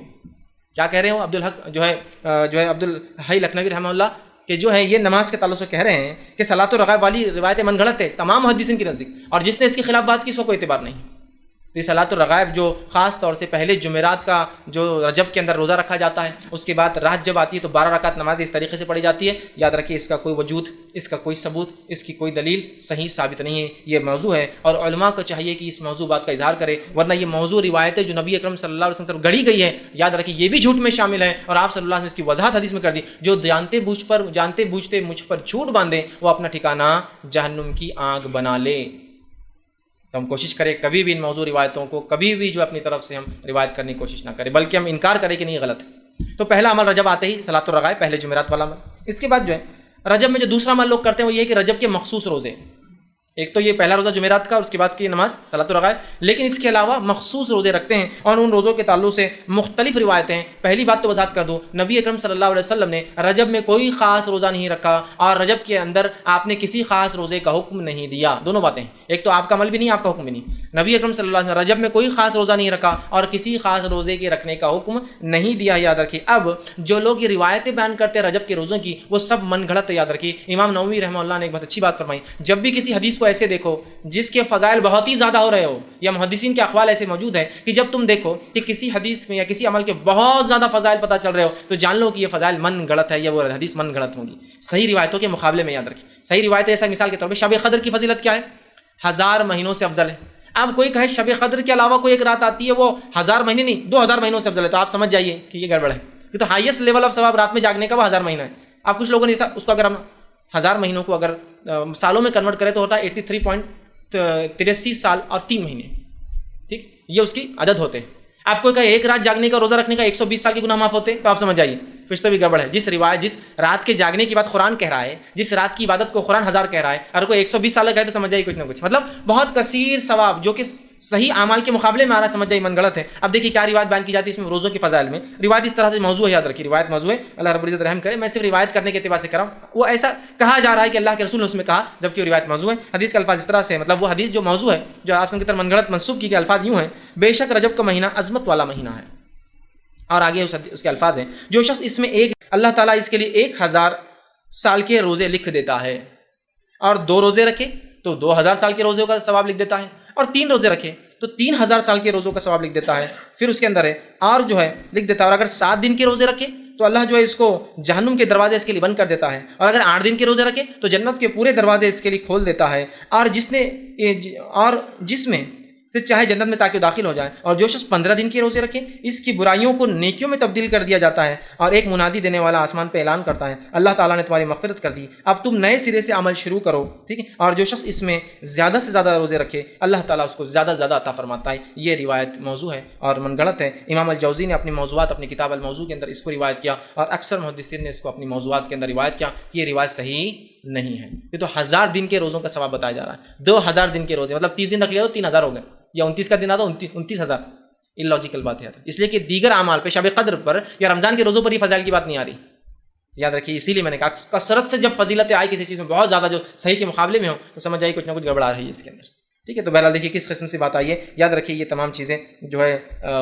کیا کہہ رہے ہو عبدالحق جو ہے عبدالحی لکھنوی رحمہ اللہ کہ جو ہے یہ نماز کے تعلق سے کہہ رہے ہیں کہ صلاۃ الرغائب والی روایت من گڑت ہے تمام محدثین کی نزدیک، اور جس نے اس کے خلاف بات کی اس کو کوئی اعتبار نہیں. تو صلاۃ الرغائب جو خاص طور سے پہلے جمعرات کا جو رجب کے اندر روزہ رکھا جاتا ہے، اس کے بعد رات جب آتی ہے تو 12 رکعت نماز اس طریقے سے پڑھی جاتی ہے. یاد رکھیے اس کا کوئی وجود، اس کا کوئی ثبوت، اس کی کوئی دلیل صحیح ثابت نہیں ہے. یہ موضوع ہے، اور علماء کو چاہیے کہ اس موضوع بات کا اظہار کرے، ورنہ یہ موضوع روایتیں جو نبی اکرم صلی اللہ علیہ وسلم طرف گڑھی گئی ہے، یاد رکھیے یہ بھی جھوٹ میں شامل ہے. اور آپ صلی اللہ علیہ وسلم اس کی وضاحت حدیث میں کر دی. جو جانتے بوجھتے مجھ پر جھوٹ باندھے وہ اپنا ٹھکانہ جہنم کی آگ بنا لے. تو ہم کوشش کریں کبھی بھی ان موضوع روایتوں کو کبھی بھی جو اپنی طرف سے ہم روایت کرنے کی کوشش نہ کریں، بلکہ ہم انکار کریں کہ نہیں غلط ہے. تو پہلا عمل رجب آتے ہی صلاۃ الرغائب، پہلے جمعرات والا عمل. اس کے بعد جو ہے رجب میں جو دوسرا عمل لوگ کرتے ہیں وہ یہ ہے کہ رجب کے مخصوص روزے، ایک تو یہ پہلا روزہ جمعرات کا اور اس کے بعد کی نماز صلاۃ الرغائب، لیکن اس کے علاوہ مخصوص روزے رکھتے ہیں، اور ان روزوں کے تعلق سے مختلف روایتیں ہیں. پہلی بات تو وضاحت کر دوں، نبی اکرم صلی اللہ علیہ وسلم نے رجب میں کوئی خاص روزہ نہیں رکھا، اور رجب کے اندر آپ نے کسی خاص روزے کا حکم نہیں دیا. دونوں باتیں، ایک تو آپ کا عمل بھی نہیں، آپ کا حکم بھی نہیں. نبی اکرم صلی اللہ علیہ وسلم رجب میں کوئی خاص روزہ نہیں رکھا اور کسی خاص روزے کے رکھنے کا حکم نہیں دیا. یاد رکھیے اب جو لوگ یہ روایتیں بیان کرتے ہیں رجب کے روزوں کی، وہ سب من گھڑت. یاد رکھیے امام نووی رحمہ اللہ نے ایک بہت اچھی بات فرمائی، جب بھی کسی حدیث کو ایسے دیکھو جس کے فضائل بہت ہی زیادہ ہو رہے ہو، یا محدثین کے اقوال ایسے موجود ہیں کہ جب تم دیکھو کہ کسی حدیث میں یا کسی عمل کے بہت زیادہ فضائل پتہ چل رہے ہو، تو جان لو کہ یہ فضائل من گڑت ہے یا وہ حدیث من گڑت ہوں گی صحیح روایتوں کے مقابلے میں. یاد رکھیے صحیح روایتیں ایسا مثال کے طور پہ شب قدر کی فضیلت کیا ہے؟ 1000 مہینوں سے افضل ہے. اب کوئی کہے شب قدر کے علاوہ کوئی ایک رات آتی ہے وہ 1000 مہینے نہیں 2000 مہینوں سے افضل ہے، تو آپ سمجھ جائیے کہ یہ گڑبڑ ہے. کہ تو ہائیسٹ لیول آف ثواب رات میں جاگنے کا وہ 1000 مہینہ ہے. اب کچھ لوگوں نے اس کو اگر ہم 1000 مہینوں کو اگر سالوں میں کنورٹ کرے تو ہوتا ہے 83.83 سال اور 3 مہینے. ٹھیک، یہ اس کی عدد ہوتے ہیں. آپ کو کہے ایک رات جاگنے کا روزہ رکھنے کا 120 سال کے گناہ معاف ہوتے ہیں، تو آپ سمجھ جائیے کچھ تو بھی گڑبڑ ہے. جس رات کے جاگنے کی بات قرآن کہہ رہا ہے، جس رات کی عبادت کو قرآن 1000 کہہ رہا ہے، اگر کوئی 120 سال کا ہے تو سمجھ جائے کچھ نہ کچھ، مطلب بہت کثیر ثواب جو کہ صحیح اعمال کے مقابلے میں آ رہا ہے، سمجھ جائے ایمان غلط ہے. اب دیکھیے کیا روایت بیان کی جاتی ہے اس میں روزوں کے فضائل میں. روایت اس طرح سے موضوع ہے، یاد رکھیے روایت موضوع ہے، اللہ رب العزت رحم کرے. میں صرف روایت کرنے کے اعتبار سے کر رہا ہوں. وہ ایسا کہا جا رہا ہے کہ اللہ کے رسول نے اس میں کہا، جبکہ وہ روایت موضوع ہے. حدیث کے الفاظ اس طرح سے، مطلب وہ حدیث جو موضوع ہے، جو آپ کی طرف من گڑت منسوب کی گئے الفاظ یوں ہیں: بے شک رجب کا مہینہ عظمت والا مہینہ ہے. اور آگے اس کے الفاظ ہیں: جو شخص اس میں اللہ تعالیٰ اس کے لیے 1000 سال کے روزے لکھ دیتا ہے، اور 2 روزے رکھے تو 2000 سال کے روزوں کا ثواب لکھ دیتا ہے، اور 3 روزے رکھے تو 3000 سال کے روزوں کا ثواب لکھ دیتا ہے. پھر اس کے اندر ہے اور جو ہے لکھ دیتا ہے، اور اگر 7 دن کے روزے رکھے تو اللہ جو ہے اس کو جہنم کے دروازے اس کے لیے بند کر دیتا ہے، اور اگر 8 دن کے روزے رکھے تو جنت کے پورے دروازے اس کے لیے کھول دیتا ہے، اور جس میں سے چاہے جنت میں تاکہ داخل ہو جائے. اور جو شخص 15 دن کے روزے رکھے اس کی برائیوں کو نیکیوں میں تبدیل کر دیا جاتا ہے، اور ایک منادی دینے والا آسمان پہ اعلان کرتا ہے: اللہ تعالیٰ نے تمہاری مغفرت کر دی، اب تم نئے سرے سے عمل شروع کرو. ٹھیک ہے. اور جو شخص اس میں زیادہ سے زیادہ روزے رکھے اللہ تعالیٰ اس کو زیادہ سے زیادہ عطا فرماتا ہے. یہ روایت موضوع ہے اور من گڑت ہے. امام الجوزی نے اپنی موضوعات اپنی کتاب الموضوع کے اندر اس کو روایت کیا، اور اکثر محدثین نے اس کو اپنی موضوعات کے اندر روایت کیا کہ یہ روایت صحیح نہیں ہے. یہ تو 1000 دن کے روزوں کا ثواب بتایا جا رہا ہے. 2000 دن کے روزے مطلب 30 دن رکھ لیا تو 3000 ہو گئے، یا 29 کا دن آتا 29000. اللاجیکل بات ہے، اس لیے کہ دیگر اعمال پہ، شب قدر پر یا رمضان کے روزوں پر یہ فضائل کی بات نہیں آ رہی. یاد رکھیے، اسی لیے میں نے کہا کثرت سے جب فضیلتیں آئی کسی چیز میں بہت زیادہ جو صحیح کے مقابلے میں ہو تو سمجھ آئی کچھ نہ کچھ گڑبڑ آ رہی ہے اس کے اندر. ٹھیک ہے. تو بہرحال دیکھیے کس قسم سے بات آئی ہے، یاد رکھیے یہ تمام چیزیں جو ہے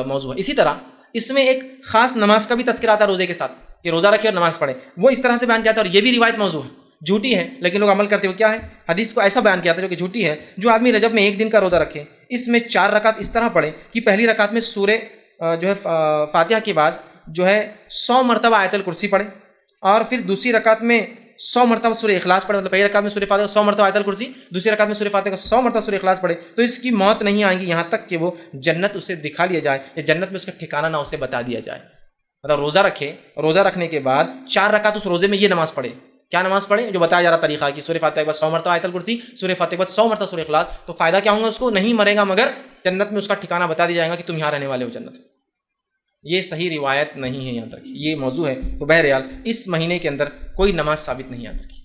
موضوع ہے. اسی طرح اس میں ایک خاص نماز کا بھی تذکرہ آتا ہے روزے کے ساتھ، کہ روزہ رکھے اور نماز پڑھے. وہ اس طرح سے بیان کیا تھا، اور یہ بھی روایت موضوع ہے، جھوٹی ہے لیکن لوگ عمل کرتے ہوئے کیا ہے، حدیث کو ایسا بیان کیا تھا جو کہ جھوٹی ہے. جو آدمی رجب میں 1 دن کا روزہ رکھے، اس میں 4 رکعت اس طرح پڑھے کہ پہلی رکعت میں سورہ جو ہے فاتحہ کے بعد جو ہے 100 مرتبہ آیت الکرسی پڑھے، اور پھر دوسری رکعت میں 100 مرتبہ سورہ اخلاص پڑھے. مطلب پہلی رکعت میں سورہ فاتحہ 100 مرتبہ آیت الکرسی، دوسری رکعت میں سورہ فاتحہ کا 100 مرتبہ سورہ اخلاص پڑھے تو اس کی موت نہیں آئے گی یہاں تک کہ وہ جنت اسے دکھا لیا جائے، یا جنت میں اس کا ٹھکانہ نہ اسے بتا دیا جائے. مطلب روزہ رکھے، روزہ رکھنے کے بعد 4 رکعت اس روزے میں یہ نماز پڑھے. کیا نماز پڑھے؟ جو بتایا جا رہا طریقہ کہ سورہ فاتحہ کے بعد 100 مرتبہ آیت الکرسی، سورہ فاتحہ کے بعد 100 مرتبہ سورہ اخلاص. تو فائدہ کیا ہوگا اس کو؟ نہیں مرے گا مگر جنت میں اس کا ٹھکانہ بتا دیا جائے گا کہ تم یہاں رہنے والے ہو جنت. یہ صحیح روایت نہیں ہے، یاد رکھیے یہ موضوع ہے. تو بہرحال اس مہینے کے اندر کوئی نماز ثابت نہیں، یاد رکھیے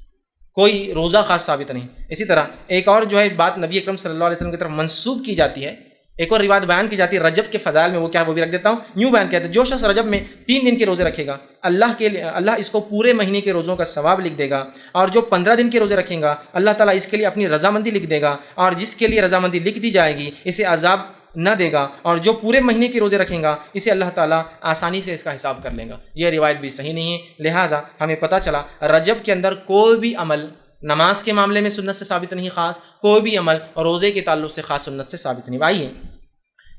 کوئی روزہ خاص ثابت نہیں. اسی طرح ایک اور جو ہے بات نبی اکرم صلی اللہ علیہ وسلم کی طرف منسوب کی جاتی ہے، ایک اور روایت بیان کی جاتی ہے رجب کے فضائل میں. وہ کیا ہے وہ بھی رکھ دیتا ہوں. یوں بیان کہتے ہیں: جو شخص رجب میں 3 دن کے روزے رکھے گا اللہ اس کو پورے مہینے کے روزوں کا ثواب لکھ دے گا، اور جو 15 دن کے روزے رکھیں گا اللہ تعالیٰ اس کے لیے اپنی رضامندی لکھ دے گا، اور جس کے لیے رضامندی لکھ دی جائے گی اسے عذاب نہ دے گا، اور جو پورے مہینے کے روزے رکھیں گا اسے اللہ تعالیٰ آسانی سے اس کا حساب کر لے گا. یہ روایت بھی صحیح نہیں ہے. لہٰذا ہمیں پتہ چلا رجب کے اندر کوئی بھی عمل نماز کے معاملے میں سنت سے ثابت نہیں، خاص کوئی بھی عمل روزے کے تعلق سے خاص سنت سے ثابت نہیں. آئیے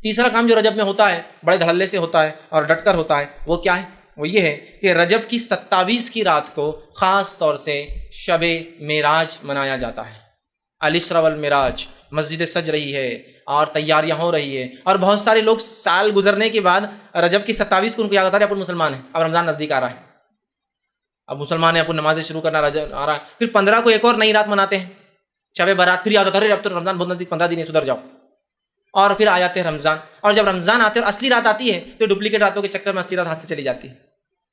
تیسرا کام جو رجب میں ہوتا ہے بڑے دھڑلے سے ہوتا ہے اور ڈٹ کر ہوتا ہے، وہ کیا ہے؟ وہ یہ ہے کہ رجب کی 27 کی رات کو خاص طور سے شب معراج منایا جاتا ہے. الاسراء والمعراج، مسجدیں سج رہی ہے اور تیاریاں ہو رہی ہے، اور بہت سارے لوگ سال گزرنے کے بعد رجب کی 27 کو ان کو یاد آتا ہے اپن مسلمان ہیں، اب رمضان نزدیک آ رہا ہے، اب مسلمان ہیں، اپن نمازیں شروع کرنا رجب آ رہا ہے. پھر 15 کو ایک اور نئی رات مناتے ہیں شب برات، پھر یاد آتا ہے اب تو رمضان بہت نزدیک، 15 دن ہے سدھر جاؤ. اور پھر آ جاتے ہیں رمضان، اور جب رمضان آتے ہیں اور اصلی رات آتی ہے تو ڈپلیکیٹ راتوں کے چکر میں اصلی رات ہاتھ سے چلی جاتی ہے.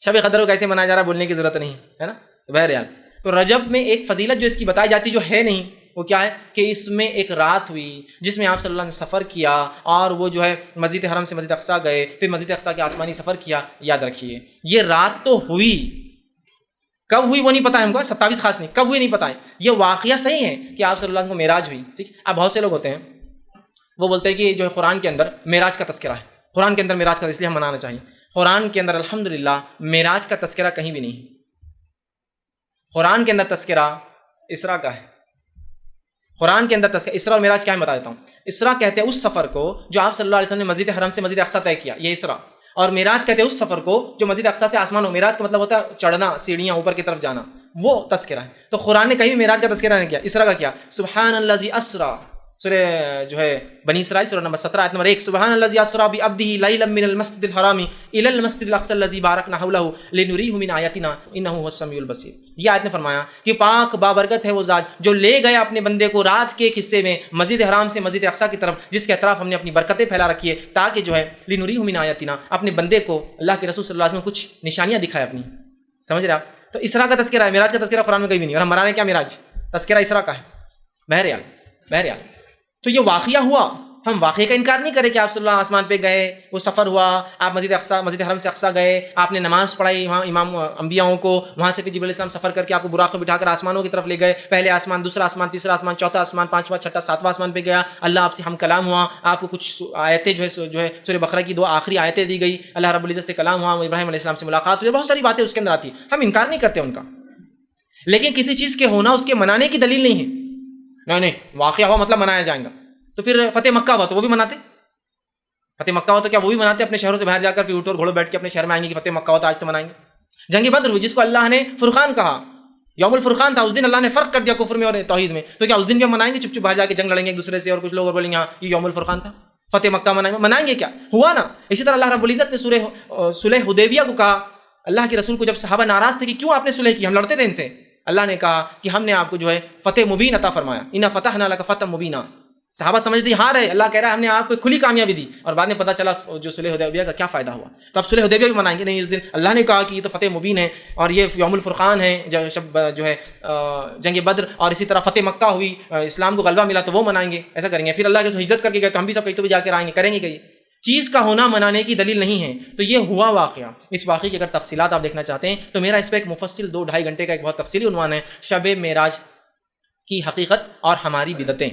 شب قدر کو کیسے منایا جا رہا ہے بولنے کی ضرورت نہیں ہے نا. بہرحال تو رجب میں ایک فضیلت جو اس کی بتائی جاتی جو ہے نہیں، وہ کیا ہے کہ اس میں ایک رات ہوئی جس میں آپ صلی اللہ علیہ وسلم نے سفر کیا، اور وہ جو ہے مسجد حرم سے مسجد اقصیٰ گئے، پھر مسجد اقصیٰ کے آسمانی سفر کیا. یاد رکھیے یہ رات تو ہوئی، کب ہوئی وہ نہیں پتا ہے ہم کو، 27 خاص نہیں، کب ہوئی نہیں پتا ہے. یہ واقعہ صحیح ہے کہ آپ صلی اللہ علیہ وسلم کو معراج ہوئی. ٹھیک. اب بہت سے لوگ ہوتے ہیں وہ بولتے ہیں کہ جو ہے قرآن کے اندر معراج کا تذکرہ ہے، قرآن کے اندر معراج کا، اس لیے ہم منانا چاہیے. قرآن کے اندر الحمدللہ معراج کا تذکرہ کہیں بھی نہیں. قرآن کے اندر تذکرہ اسراء کا ہے. قرآن کے اندر تذکرہ اسراء اور معراج کیا ہے بتا دیتا ہوں. اسراء کہتے ہیں اس سفر کو جو آپ صلی اللہ علیہ وسلم نے مسجد حرم سے مسجد اقصیٰ طے کیا، یہ اسراء. اور معراج کہتے ہیں اس سفر کو جو مسجد اقصیٰ سے آسمان ہو. معراج کا مطلب ہوتا ہے چڑھنا، سیڑھیاں اوپر کی طرف جانا، وہ تذکرہ ہے. تو قرآن نے کہیں بھی معراج کا تذکرہ نہیں کیا، اسراء کا کیا. سبحان الذی اسریٰ، سورہ جو ہے بنی اسرائیل سورہ نمبر 17 آیت نمبر 1، سبحان الذی اسریٰ بعبدہ لیلا من المسجد الحرام الی المسجد الاقصی الذی بارکنا حولہ لنریہ من آیاتنا انہ هو السمیع البصیر. یہ آیت نے فرمایا کہ پاک بابرکت ہے وہ ذات جو لے گیا اپنے بندے کو رات کے ایک حصے میں مسجد حرام سے مسجد اقصیٰ کی طرف، جس کے اطراف ہم نے اپنی برکتیں پھیلا رکھی ہے تاکہ جو ہے لنریہ من آیاتنا، اپنے بندے کو اللہ کے رسول صلی اللہ علیہ وسلم کچھ نشانیاں دکھائے اپنی. سمجھ رہے آپ؟ تو اسراء کا تذکرہ ہے، معراج کا تذکرہ قرآن میں کہیں بھی نہیں، اور ہم منانے کیا معراج، تذکرہ اسراء کا ہے۔ بہرحال تو یہ واقعہ ہوا، ہم واقعے کا انکار نہیں کریں کہ آپ صلی اللہ آسمان پہ گئے، وہ سفر ہوا، آپ مسجد حرم سے اقصی گئے، آپ نے نماز پڑھائی وہاں امام انبیاؤں کو، وہاں سے پھر جبرائیل السلام سفر کر کے آپ کو براق میں بٹھا کر آسمانوں کی طرف لے گئے، پہلے آسمان، دوسرا آسمان، تیسرا آسمان، چوتھا آسمان، پانچواں، چھٹا، ساتواں آسمان پہ گیا، اللہ آپ سے ہم کلام ہوا، آپ کو کچھ آیتیں جو ہے سورہ بقرہ کی 2 آخری آیتیں دی گئی، اللہ رب العزت سے کلام ہوا، ابراہیم علیہ السلام سے ملاقات ہوئی، بہت ساری باتیں اس کے اندر آتی ہیں، ہم انکار نہیں کرتے ان کا، لیکن کسی چیز کے ہونا اس کے منانے کی دلیل نہیں ہے۔ نہیں واقعہ ہوا مطلب منایا جائے گا، تو پھر فتح مکہ ہوا تو وہ بھی مناتے، فتح مکہ ہو تو کیا وہ بھی مناتے اپنے شہروں سے باہر جا کر، پھر اونٹ اور گھوڑوں بیٹھ کے اپنے شہر میں آئیں گے کہ فتح مکہ ہو تو آج تو منائیں گے۔ جنگ بدر ہوئی جس کو اللہ نے فرقان کہا، یوم الفرقان تھا، اس دن اللہ نے فرق کر دیا کفر میں اور توحید میں، تو کیا اس دن بھی ہم منائیں گے؟ چپ چپ باہر جا کے جنگ لڑیں گے ایک دوسرے سے، اور کچھ لوگ اور بولیں گے ہاں یہ یوم الفرقان تھا، فتح مکہ منائیں گے کیا؟ ہوا نا۔ اسی طرح اللہ رب العزت نے صلح حدیبیہ کو کہا، اللہ کے رسول کو جب صحابہ ناراض تھے کہ کیوں آپ نے صلح کی، ہم لڑتے تھے ان سے، اللہ نے کہا کہ ہم نے آپ کو جو ہے فتح مبین عطا فرمایا، انا فتحنا لک فتحا مبینا۔ صحابہ سمجھتے ہار ہے، اللہ کہہ رہا ہے ہم نے آپ کو کھلی کامیابی دی، اور بعد میں پتہ چلا جو صلح حدیبیہ کا کیا فائدہ ہوا، تو اب صلح حدیبیہ بھی منائیں گے نہیں، اس دن اللہ نے کہا کہ یہ تو فتح مبین ہے، اور یہ یوم الفرقان ہے جو ہے جنگ بدر، اور اسی طرح فتح مکہ ہوئی، اسلام کو غلبہ ملا تو وہ منائیں گے، ایسا کریں گے۔ پھر اللہ کے ہجرت کر کے گئے تو ہم بھی سب کہیں تو بھی جا کے آئیں گے، کریں گے، کہیں چیز کا ہونا منانے کی دلیل نہیں ہے، تو یہ ہوا واقعہ۔ اس واقعے کی اگر تفصیلات آپ دیکھنا چاہتے ہیں تو میرا اس پہ ایک مفصل 2-2.5 گھنٹے کا ایک بہت تفصیلی عنوان ہے، شب معراج کی حقیقت اور ہماری بدعتیں،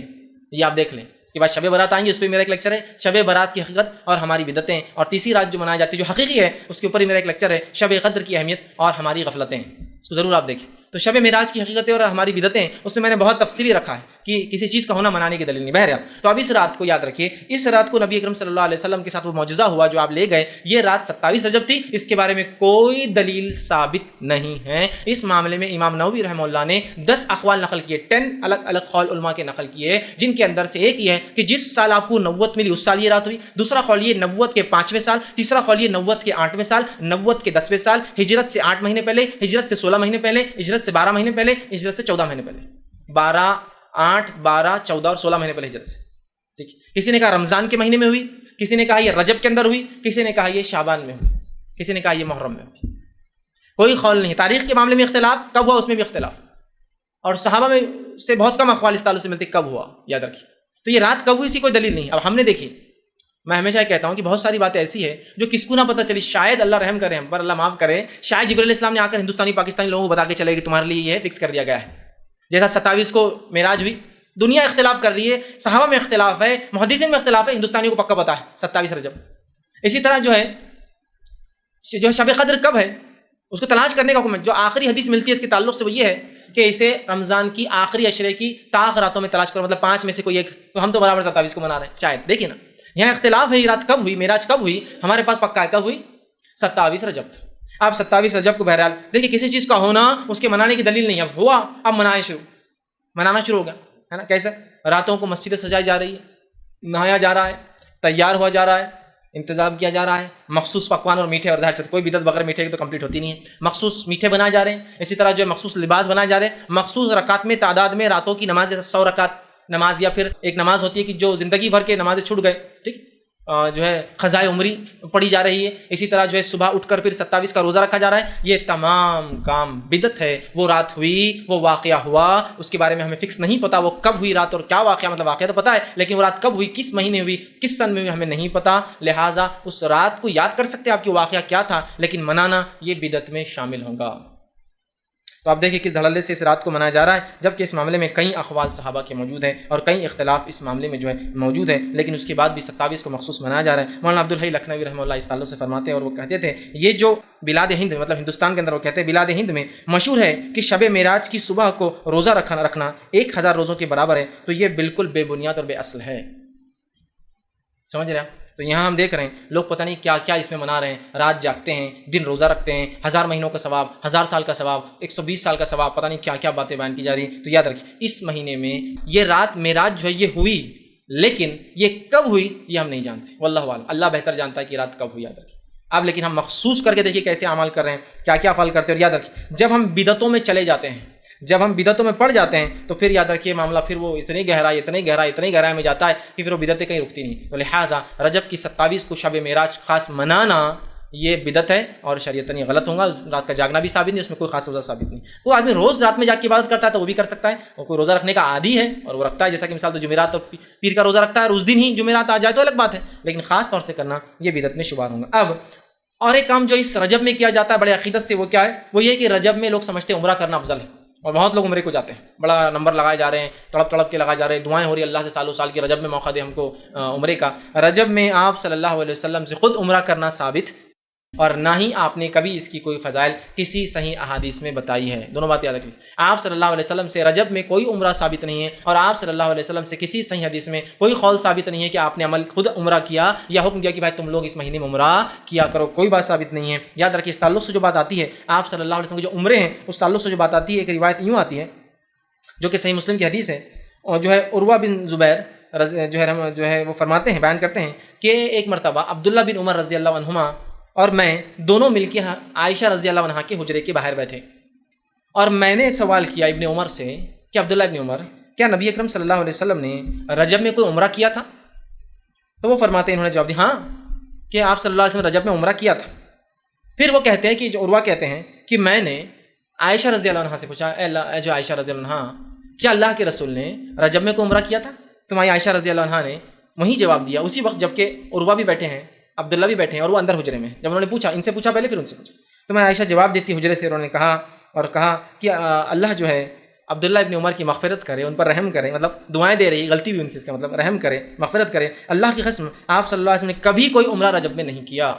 یہ آپ دیکھ لیں۔ اس کے بعد شب برات آئیں گے، اس پہ میرا ایک لیکچر ہے شب برات کی حقیقت اور ہماری بدعتیں، اور تیسری رات جو منائی جاتی ہے جو حقیقی ہے اس کے اوپر ہی میرا ایک لیکچر ہے شب قدر کی اہمیت اور ہماری غفلتیں، اس کو ضرور آپ دیکھیں۔ تو شب معراج کی حقیقتیں اور ہماری بدعتیں اس میں نے بہت تفصیلی رکھا ہے کہ کسی چیز کا ہونا منانے کی دلیل نہیں۔ بہرحال تو اب اس رات کو یاد رکھیے، اس رات کو نبی اکرم صلی اللہ علیہ وسلم کے ساتھ وہ معجزہ ہوا جو آپ لے گئے، یہ رات 27 رجب تھی، اس کے بارے میں کوئی دلیل ثابت نہیں ہے۔ اس معاملے میں امام نووی رحمہ اللہ نے 10 اقوال نقل کیے، 10 الگ الگ قول علماء کے نقل کیے، جن کے اندر سے ایک یہ ہے کہ جس سال آپ کو نبوت ملی اس سال یہ رات ہوئی، دوسرا قول یہ نبوت کے 5ویں سال، تیسرا قول یہ نبوت کے 8ویں سال، نبوت کے 10ویں سال، ہجرت سے 8 مہینے پہلے، ہجرت سے 16 مہینے پہلے، ہجرت سے 12 مہینے پہلے، ہجرت سے 14 مہینے پہلے، 8 12 14 اور 16 مہینے پہلے ہجرت سے، ٹھیک۔ کسی نے کہا رمضان کے مہینے میں ہوئی، کسی نے کہا یہ رجب کے اندر ہوئی، کسی نے کہا یہ شعبان میں ہوئی، کسی نے کہا یہ محرم میں ہوئی، کوئی قول نہیں۔ تاریخ کے معاملے میں اختلاف، کب ہوا اس میں بھی اختلاف، اور صحابہ میں سے بہت کم اقوال اس تعلق سے ملتے کب ہوا، یاد رکھیے۔ تو یہ رات کب ہوئی اسی کوئی دلیل نہیں۔ اب ہم نے دیکھی، میں ہمیشہ کہتا ہوں کہ بہت ساری باتیں ایسی ہے جو کس کو نہ پتہ چلی، شاید اللہ رحم کرے ہم پر، اللہ معاف کرے، شاید جبرائیل علیہ السلام نے آ کر ہندوستانی پاکستانی لوگوں کو بتا کے چلے کہ تمہارے لیے یہ فکس کر دیا گیا ہے، جیسا 27 کو معراج ہوئی، دنیا اختلاف کر رہی ہے، صحابہ میں اختلاف ہے، محدثین میں اختلاف ہے، ہندوستانیوں کو پکا پتا ہے 27 رجب۔ اسی طرح جو ہے شب قدر کب ہے اس کو تلاش کرنے کا حکم ہے، جو آخری حدیث ملتی ہے اس کے تعلق سے وہ یہ ہے کہ اسے رمضان کی آخری عشرے کی طاق راتوں میں تلاش کرو، مطلب 5 میں سے کوئی ایک، تو ہم تو برابر 27 کو منا رہے ہیں شاید، دیکھیے نا یہاں اختلاف ہے، یہ رات کب ہوئی، معراج کب ہوئی، ہمارے پاس پکا ہے کب ہوئی، 27 رجب۔ اب 27 رجب کو بہرحال دیکھیے کسی چیز کا ہونا اس کے منانے کی دلیل نہیں، اب ہوا، اب منانا شروع ہو گیا ہے نا۔ کیسے؟ راتوں کو مسجدیں سجائی جا رہی ہے، نہایا جا رہا ہے، تیار ہوا جا رہا ہے، انتظام کیا جا رہا ہے، مخصوص پکوان اور میٹھے، اور ظاہر سے کوئی بدعت بغیر میٹھے کی تو کمپلیٹ ہوتی نہیں ہے، مخصوص میٹھے بنائے جا رہے ہیں، اسی طرح جو ہے مخصوص لباس بنائے جا رہے ہیں، مخصوص رکعت میں تعداد میں راتوں کی نماز، جیسے 100 رکعت نماز، یا پھر ایک نماز ہوتی ہے کہ جو زندگی بھر کے نمازیں چھوٹ گئے، ٹھیک، جو ہے قضائے عمری پڑھی جا رہی ہے، اسی طرح جو ہے صبح اٹھ کر پھر 27 کا روزہ رکھا جا رہا ہے، یہ تمام کام بدعت ہے۔ وہ رات ہوئی، وہ واقعہ ہوا، اس کے بارے میں ہمیں فکس نہیں پتا وہ کب ہوئی رات اور کیا واقعہ، مطلب واقعہ تو پتا ہے لیکن وہ رات کب ہوئی، کس مہینے ہوئی، کس سن میں ہوئی، ہمیں نہیں پتا، لہٰذا اس رات کو یاد کر سکتے آپ کی واقعہ کیا تھا، لیکن منانا یہ بدعت میں شامل ہوگا۔ تو آپ دیکھیں کس دھڑلے سے اس رات کو منایا جا رہا ہے، جبکہ اس معاملے میں کئی اقوال صحابہ کے موجود ہیں اور کئی اختلاف اس معاملے میں جو ہے موجود ہے، لیکن اس کے بعد بھی 27 کو مخصوص منایا جا رہا ہے۔ مولانا عبدالحی لکھنوی رحمہ اللہ اس تعلق سے فرماتے ہیں، اور وہ کہتے تھے یہ جو بلاد ہند میں، مطلب ہندوستان کے اندر، وہ کہتے ہیں بلاد ہند میں مشہور ہے کہ شب معراج کی صبح کو روزہ رکھنا 1000 روزوں کے برابر ہے، تو یہ بالکل بے بنیاد اور بے اصل ہے، سمجھ رہے ہیں؟ تو یہاں ہم دیکھ رہے ہیں لوگ پتہ نہیں کیا کیا اس میں منا رہے ہیں، رات جاگتے ہیں، دن روزہ رکھتے ہیں، 1000 مہینوں کا ثواب، 1000 سال کا ثواب، 120 سال کا ثواب، پتہ نہیں کیا کیا باتیں بیان کی جا رہی ہیں۔ تو یاد رکھیے اس مہینے میں یہ رات معراج جو ہے یہ ہوئی، لیکن یہ کب ہوئی یہ ہم نہیں جانتے، واللہ اعلم، اللہ بہتر جانتا ہے کہ رات کب ہوئی، یاد رکھیے۔ اب لیکن ہم مخصوص کر کے دیکھیے کیسے اعمال کر رہے ہیں، کیا کیا افعال کرتے ہیں، اور یاد رکھیے جب ہم بدعتوں میں چلے جاتے ہیں، جب ہم بدعتوں میں پڑ جاتے ہیں تو پھر یاد رکھیے معاملہ پھر وہ اتنی گہرائی میں جاتا ہے کہ پھر وہ بدعتیں کہیں رکتی نہیں۔ تو لہٰذا رجب کی 27 کو شب معراج خاص منانا یہ بدعت ہے اور شریعتاً یہ غلط ہوگا. رات کا جاگنا بھی ثابت نہیں, اس میں کوئی خاص روزہ ثابت نہیں. کوئی آدمی روز رات میں جاگ کے عبادت کرتا ہے تو وہ بھی کر سکتا ہے, اور کوئی روزہ رکھنے کا عادی ہے اور وہ رکھتا ہے, جیسا کہ مثال تو جمعرات اور پیر کا روزہ رکھتا ہے اور اس دن ہی جمعرات آ جائے تو الگ بات ہے, لیکن خاص طور سے کرنا یہ بدعت میں شمار ہوگا. اب اور ایک کام جو اس رجب میں کیا جاتا ہے بڑے عقیدت سے, وہ کیا ہے؟ وہ یہ کہ رجب میں لوگ سمجھتے ہیں عمرہ کرنا افضل ہے, اور بہت لوگ عمرے کو جاتے ہیں, بڑا نمبر لگائے جا رہے ہیں, تڑپ کے لگائے جا رہے ہیں, دعائیں ہو رہی ہیں اللہ سے سالوں سال کی رجب میں موقع دے ہم کو عمرے کا. رجب میں آپ صلی اللہ علیہ وسلم سے خود عمرہ کرنا ثابت, اور نہ ہی آپ نے کبھی اس کی کوئی فضائل کسی صحیح احادیث میں بتائی ہے. دونوں بات یاد رکھیں, آپ صلی اللہ علیہ وسلم سے رجب میں کوئی عمرہ ثابت نہیں ہے, اور آپ صلی اللہ علیہ وسلم سے کسی صحیح حدیث میں کوئی قول ثابت نہیں ہے کہ آپ نے عمل خود عمرہ کیا یا حکم دیا کہ بھائی تم لوگ اس مہینے میں عمرہ کیا کرو. کوئی بات ثابت نہیں ہے. یاد رکھیے اس تعلق سے جو بات آتی ہے آپ صلی اللہ علیہ وسلم کے جو عمرے ہیں اس تعلق سے جو بات آتی ہے, ایک روایت یوں آتی ہے جو کہ صحیح مسلم کی حدیث ہے, اور جو ہے عروہ بن زبیر جو ہے وہ فرماتے ہیں, بیان کرتے ہیں کہ ایک مرتبہ عبداللہ بن عمر رضی اللہ عنہما اور میں دونوں مل کے عائشہ رضی اللہ عنہا کے حجرے کے باہر بیٹھے, اور میں نے سوال کیا ابن عمر سے کہ عبداللہ ابن عمر, کیا نبی اکرم صلی اللہ علیہ وسلم نے رجب میں کوئی عمرہ کیا تھا؟ تو وہ فرماتے ہیں, انہوں نے جواب دیا ہاں کہ آپ صلی اللہ علیہ وسلم رجب میں عمرہ کیا تھا. پھر وہ کہتے ہیں کہ جو عروہ کہتے ہیں کہ میں نے عائشہ رضی اللہ عنہا سے پوچھا, اے جو عائشہ رضی اللہ عنہا, کیا اللہ کے رسول نے رجب میں کوئی عمرہ کیا تھا؟ تو میں عائشہ رضی اللہ عنہا نے وہی جواب دیا اسی وقت, جبکہ عروہ بھی بیٹھے ہیں, عبداللہ بھی بیٹھے ہیں, اور وہ اندر حجرے میں. جب انہوں نے پوچھا, ان سے پوچھا پہلے پھر ان سے پوچھا, تو میں عائشہ جواب دیتی حجرے سے, انہوں نے کہا کہ اللہ جو ہے عبداللہ ابن عمر کی مغفرت کرے, ان پر رحم کرے, مطلب دعائیں دے رہی, غلطی بھی ان سے, اس کا مطلب رحم کرے, مغفرت کرے. اللہ کی قسم آپ صلی اللہ علیہ وسلم نے کبھی کوئی عمرہ رجب میں نہیں کیا.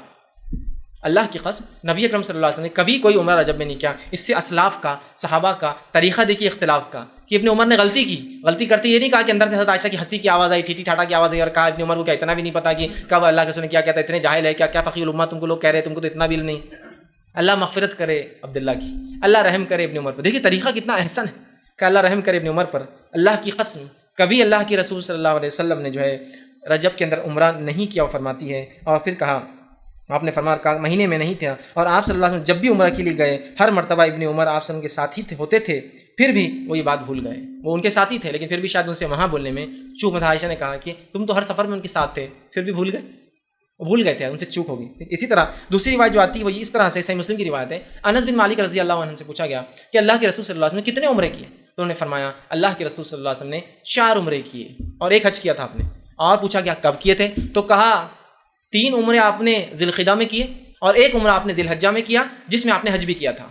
اللہ کی قسم نبی اکرم صلی اللہ علیہ وسلم نے کبھی کوئی عمرہ رجب میں نہیں کیا. اس سے اسلاف کا, صحابہ کا طریقہ دیکھیے اختلاف کا, کہ ابن عمر نے غلطی کرتے یہ نہیں کہا کہ اندر سے حضرت عائشہ کی ہنسی کی آواز آئی, ٹھیٹھی ٹھاٹا کی آواز آئی, اور کہا ابن عمر کو کیا اتنا بھی نہیں پتا کہ کب اللہ کے رسول نے کیا کہتا ہے, اتنے جاہل ہے کیا فقیہ الامہ تم کو لوگ کہہ رہے ہیں, تم کو تو اتنا بھی نہیں. اللہ مغفرت کرے عبداللہ کی, اللہ رحم کرے ابن عمر پر. دیکھیے طریقہ کتنا احسن ہے کہ اللہ رحم کرے ابن عمر پر. اللہ کی قسم کبھی اللہ کے رسول صلی اللہ علیہ وسلم نے جو ہے رجب کے اندر عمرہ نہیں کیا, وہ فرماتی ہے. اور پھر کہا, آپ نے فرمایا کہا مہینے میں نہیں تھا, اور آپ صلی اللہ علیہ وسلم جب بھی عمرہ کے لیے گئے ہر مرتبہ ابن عمر آپ صلی اللہ علیہ وسلم کے ساتھی ہوتے تھے, پھر بھی وہ یہ بات بھول گئے. وہ ان کے ساتھی تھے لیکن پھر بھی شاید ان سے وہاں بولنے میں چوک میں تھا. عائشہ نے کہا کہ تم تو ہر سفر میں ان کے ساتھ تھے, پھر بھی بھول گئے. وہ بھول گئے تھے, ان سے چوک ہو گئی. اسی طرح دوسری روایت جو آتی ہے وہ اس طرح سے, صحیح مسلم کی روایت ہے, انس بن مالک رضی اللہ عنہ سے پوچھا گیا کہ اللہ کے رسول صلی اللہ علیہ وسلم نے کتنے عمرے کیے؟ تو انہوں نے فرمایا اللہ کے رسول صلی اللہ علیہ وسلم نے 4 عمرے کیے اور 1 حج کیا تھا آپ نے. اور پوچھا گیا کب کیے تھے؟ تو کہا 3 عمرے آپ نے ذی القعدہ میں کیے, اور 1 عمرہ آپ نے ذی الحجہ میں کیا, جس میں آپ نے حج بھی کیا تھا.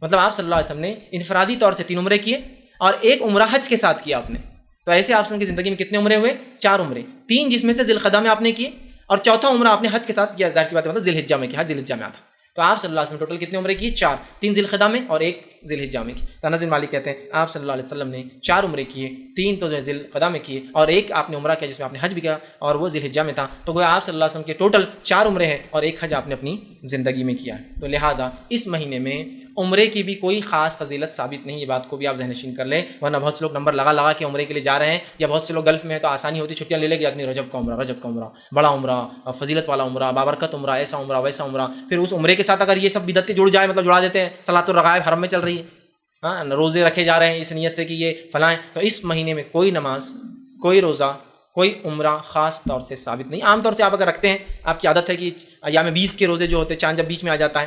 مطلب آپ صلی اللہ علیہ وسلم نے انفرادی طور سے 3 عمرے کیے اور 1 عمرہ حج کے ساتھ کیا آپ نے. تو ایسے آپ کی زندگی میں کتنے عمرے ہوئے؟ 4 عمرے. 3 جس میں سے ذی القعدہ میں آپ نے کیے, اور 4تھا عمرہ آپ نے حج کے ساتھ کیا. ظاہر سی بات ہے, مطلب ذی الحجہ میں کیا, حج ذی الحجہ میں آتا. تو آپ صلی اللہ علیہ وسلم ٹوٹل کتنے عمرے کیے؟ 4. 3 ذی القعدہ میں اور 1 ذی الحجہ میں کی. انس بن مالک کہتے ہیں آپ صلی اللہ علیہ وسلم نے 4 عمرے کیے, 3 تو ذی القعدہ میں کیے اور 1 آپ نے عمرہ کیا جس میں آپ نے حج بھی کیا, اور وہ ذی الحجہ میں تھا. تو گویا آپ صلی اللہ علیہ وسلم کے ٹوٹل 4 عمرے ہیں اور 1 حج آپ نے اپنی زندگی میں کیا ہے. تو لہٰذا اس مہینے میں عمرے کی بھی کوئی خاص فضیلت ثابت نہیں. یہ بات کو بھی آپ ذہن نشین کر لیں, ورنہ بہت سے لوگ نمبر لگا کے عمرے کے لیے جا رہے ہیں, یا بہت سے لوگ گلف میں ہیں تو آسانی ہوتی چھٹیاں لے لے کے آدمی رجب کا عمرہ, بڑا عمرہ, فضیلت والا عمرہ, بابرکت عمرہ, ایسا عمرہ ویسا عمرہ. پھر اس عمرے کے ساتھ اگر یہ سب بدعتیں جڑ جائے, مطلب جڑا دیتے ہیں, صلاۃ الرغائب حرم میں چل رہی ہے, ہاں روزے رکھے جا رہے ہیں اس نیت سے کہ یہ فلاں, تو اس مہینے میں کوئی نماز, کوئی روزہ, کوئی عمرہ خاص طور سے ثابت نہیں. عام طور سے آپ اگر رکھتے ہیں, آپ کی عادت ہے کہ ایام 20 کے روزے جو ہوتے ہیں, چاند جب بیچ میں آ جاتا ہے,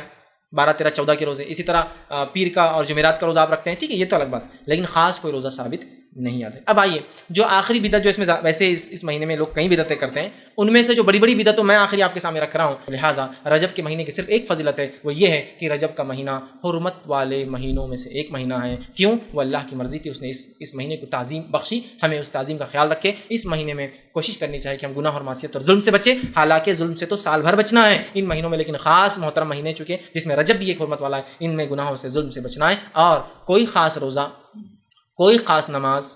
12, 13, 14 کے روزے, اسی طرح پیر کا اور جمعرات کا روزہ آپ رکھتے ہیں, ٹھیک ہے, یہ تو الگ بات, لیکن خاص کوئی روزہ ثابت نہیں آتے. اب آئیے جو آخری بدعت جو اس میں ویسے اس مہینے میں لوگ کئی بدعتیں کرتے ہیں, ان میں سے جو بڑی بڑی بدعتوں میں آخری آپ کے سامنے رکھ رہا ہوں. لہٰذا رجب کے مہینے کی صرف ایک فضیلت ہے, وہ یہ ہے کہ رجب کا مہینہ حرمت والے مہینوں میں سے ایک مہینہ ہے. کیوں؟ وہ اللہ کی مرضی تھی, اس نے اس مہینے کو تعظیم بخشی. ہمیں اس تعظیم کا خیال رکھے. اس مہینے میں کوشش کرنی چاہیے کہ ہم گناہ اور معصیت اور ظلم سے بچیں. حالانکہ ظلم سے تو سال بھر بچنا ہے ان مہینوں میں, لیکن خاص محترم مہینے چونکہ جس میں رجب بھی ایک حرمت والا ہے, ان میں گناہوں سے, ظلم سے بچنا ہے. اور کوئی خاص روزہ, کوئی خاص نماز,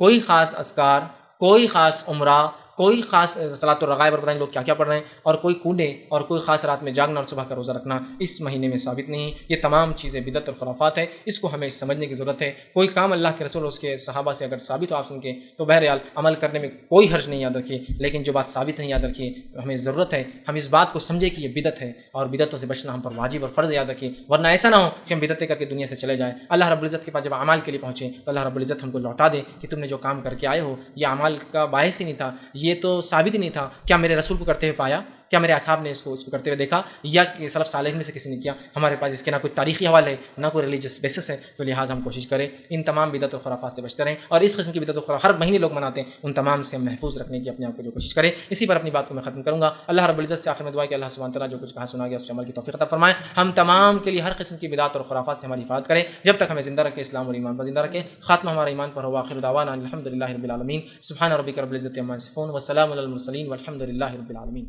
کوئی خاص اذکار, کوئی خاص عمرہ, کوئی خاص صلاۃ الرغائب پر پتہ نہیں لوگ کیا کیا پڑھ رہے ہیں, اور کوئی کونے اور کوئی خاص رات میں جاگنا اور صبح کا روزہ رکھنا اس مہینے میں ثابت نہیں. یہ تمام چیزیں بدعت اور خرافات ہیں. اس کو ہمیں سمجھنے کی ضرورت ہے. کوئی کام اللہ کے رسول اور اس کے صحابہ سے اگر ثابت ہو آپ سن کے, تو بہرحال عمل کرنے میں کوئی حرج نہیں, یاد رکھیے. لیکن جو بات ثابت نہیں, یاد رکھیے, ہمیں ضرورت ہے ہم اس بات کو سمجھے کہ یہ بدعت ہے, اور بدعتوں سے بچنا ہم پر واجب اور فرض ہے, یاد رکھیے. ورنہ ایسا نہ ہو کہ ہم بدعتیں کر کے دنیا سے چلے جائیں. اللہ رب العزت کے پاس جب اعمال کے لیے پہنچے تو اللہ رب العزت ہم کو لوٹا دے کہ تم نے جو کام کر کے آئے ہو یہ اعمال کا باعث ہی نہیں تھا, یہ تو ثابت ہی نہیں تھا, کیا میرے رسول کو کرتے ہوئے پایا؟ کیا میرے اصحاب نے اس کو کرتے ہوئے دیکھا یا کہ سلف صالح میں سے کسی نے کیا؟ ہمارے پاس اس کے نہ کوئی تاریخی حوالہ ہے نہ کوئی ریلیجس بیسس ہے، تو لہٰذا ہم کوشش کریں ان تمام بدعت و خرافات سے بچتے رہیں، اور اس قسم کی بدعت و خرافات ہر مہینے لوگ مناتے ہیں ان تمام سے ہم محفوظ رکھنے کی اپنے آپ کو جو کوشش کریں۔ اسی پر اپنی بات کو میں ختم کروں گا۔ اللہ رب العزت سے آخر میں دعا ہے کہ اللہ سبحانہ تعالیٰ جو کچھ کہا سنا گیا اس عمل کی توفیق عطا فرمائے، ہم تمام کے لیے ہر قسم کی بدعت اور خرافات سے ہماری حفاظت کریں جب تک ہمیں زندہ رکھے، اسلام اور ایمان پر زندہ رکھے، خاتمہ ہمارا ایمان پر ہو۔ آخر دعوانا الحمد للہ رب العالمین، سبحان ربک رب العزت عما یصفون وسلام علی المرسلین والحمد للہ رب العالمین۔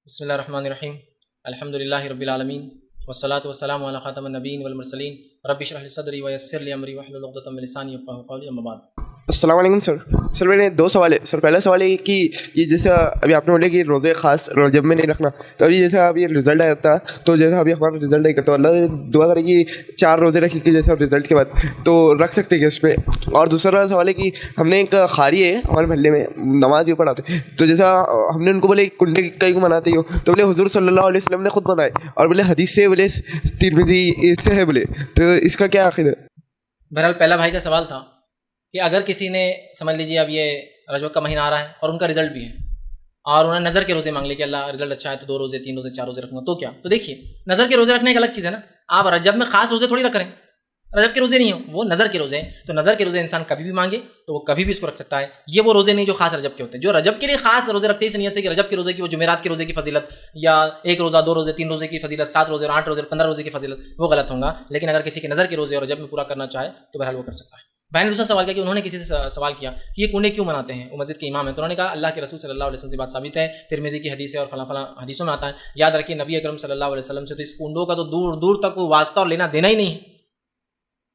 بسم اللہ الرحمن الرحیم، الحمد للہ رب العالمین والصلاة والسلام علی خاتم النبیین والمرسلین، رب اشرح لی صدری ویسر لی امری واحلل عقدۃ من لسانی یفقہوا قولی، اما بعد۔ السلام علیکم سر میرے 2 سوال ہے سر۔ پہلا سوال ہے کہ یہ جیسے ابھی آپ نے بولے کہ روزے خاص رجب میں نہیں رکھنا، تو ابھی جیسے ابھی رزلٹ آیا تھا تو جیسے ابھی ہمارا رزلٹ نہیں کرتا، اللہ سے دعا کرے کہ 4 روزے رکھے کہ جیسے رزلٹ کے بعد تو رکھ سکتے ہیں اس پہ۔ اور دوسرا سوال ہے کہ ہم نے ایک خاری ہے ہمارے محلے میں نماز یہ پڑھاتے، تو جیسا ہم نے ان کو بولے کنڈے کئی کو مناتے ہو، تو بولے حضور صلی اللہ علیہ وسلم نے خود بنائے، اور بولے حدیث سے بولے ترمذی سے ہے بولے، تو اس کا کیا عقیدہ ہے؟ بہرحال پہلا بھائی کا سوال تھا کہ اگر کسی نے سمجھ لیجیے اب یہ رجب کا مہینہ آ رہا ہے اور ان کا رزلٹ بھی ہے اور انہوں نے نظر کے روزے مانگ لے کہ اللہ رزلٹ اچھا ہے تو 2 روزے 3 روزے 4 روزے رکھوں گا، تو کیا؟ تو دیکھیے نظر کے روزے رکھنے ایک الگ چیز ہے نا، آپ رجب میں خاص روزے تھوڑی رکھ رہے ہیں، رجب کے روزے نہیں ہیں وہ نظر کے روزے ہیں، تو نظر کے روزے انسان کبھی بھی مانگے تو وہ کبھی بھی اس کو رکھ سکتا ہے۔ یہ وہ روزے نہیں جو خاص رجب کے ہوتے ہیں، جو رجب کے لیے خاص روزے رکھتے ہیں اس نیت سے کہ رجب کے روزے کی وہ جمعرات کے روزے کی فضیلت یا 1 روزہ 2 روزے 3 روزے کی فضیلت 7 روزے 8 روزے 15 روزے کی فضیلت، وہ غلط ہوگا۔ لیکن اگر کسی کے نظر کے روزے اور رجب میں پورا کرنا چاہے تو بہرحال وہ کر سکتا ہے۔ بہن نے دوسرا سوال کیا کہ انہوں نے کسی سے سوال کیا کہ یہ کنڈے کیوں مناتے ہیں، وہ مسجد کے امام ہیں، تو انہوں نے کہا اللہ کے رسول صلی اللہ علیہ وسلم سے بات ثابت ہے، ترمذی کی حدیث ہے اور فلاں فلاں حدیثوں میں آتا ہے۔ یاد رکھیے نبی اکرم صلی اللہ علیہ وسلم سے تو اس کنڈوں کا تو دور دور تک کوئی واسطہ اور لینا دینا ہی نہیں ہے۔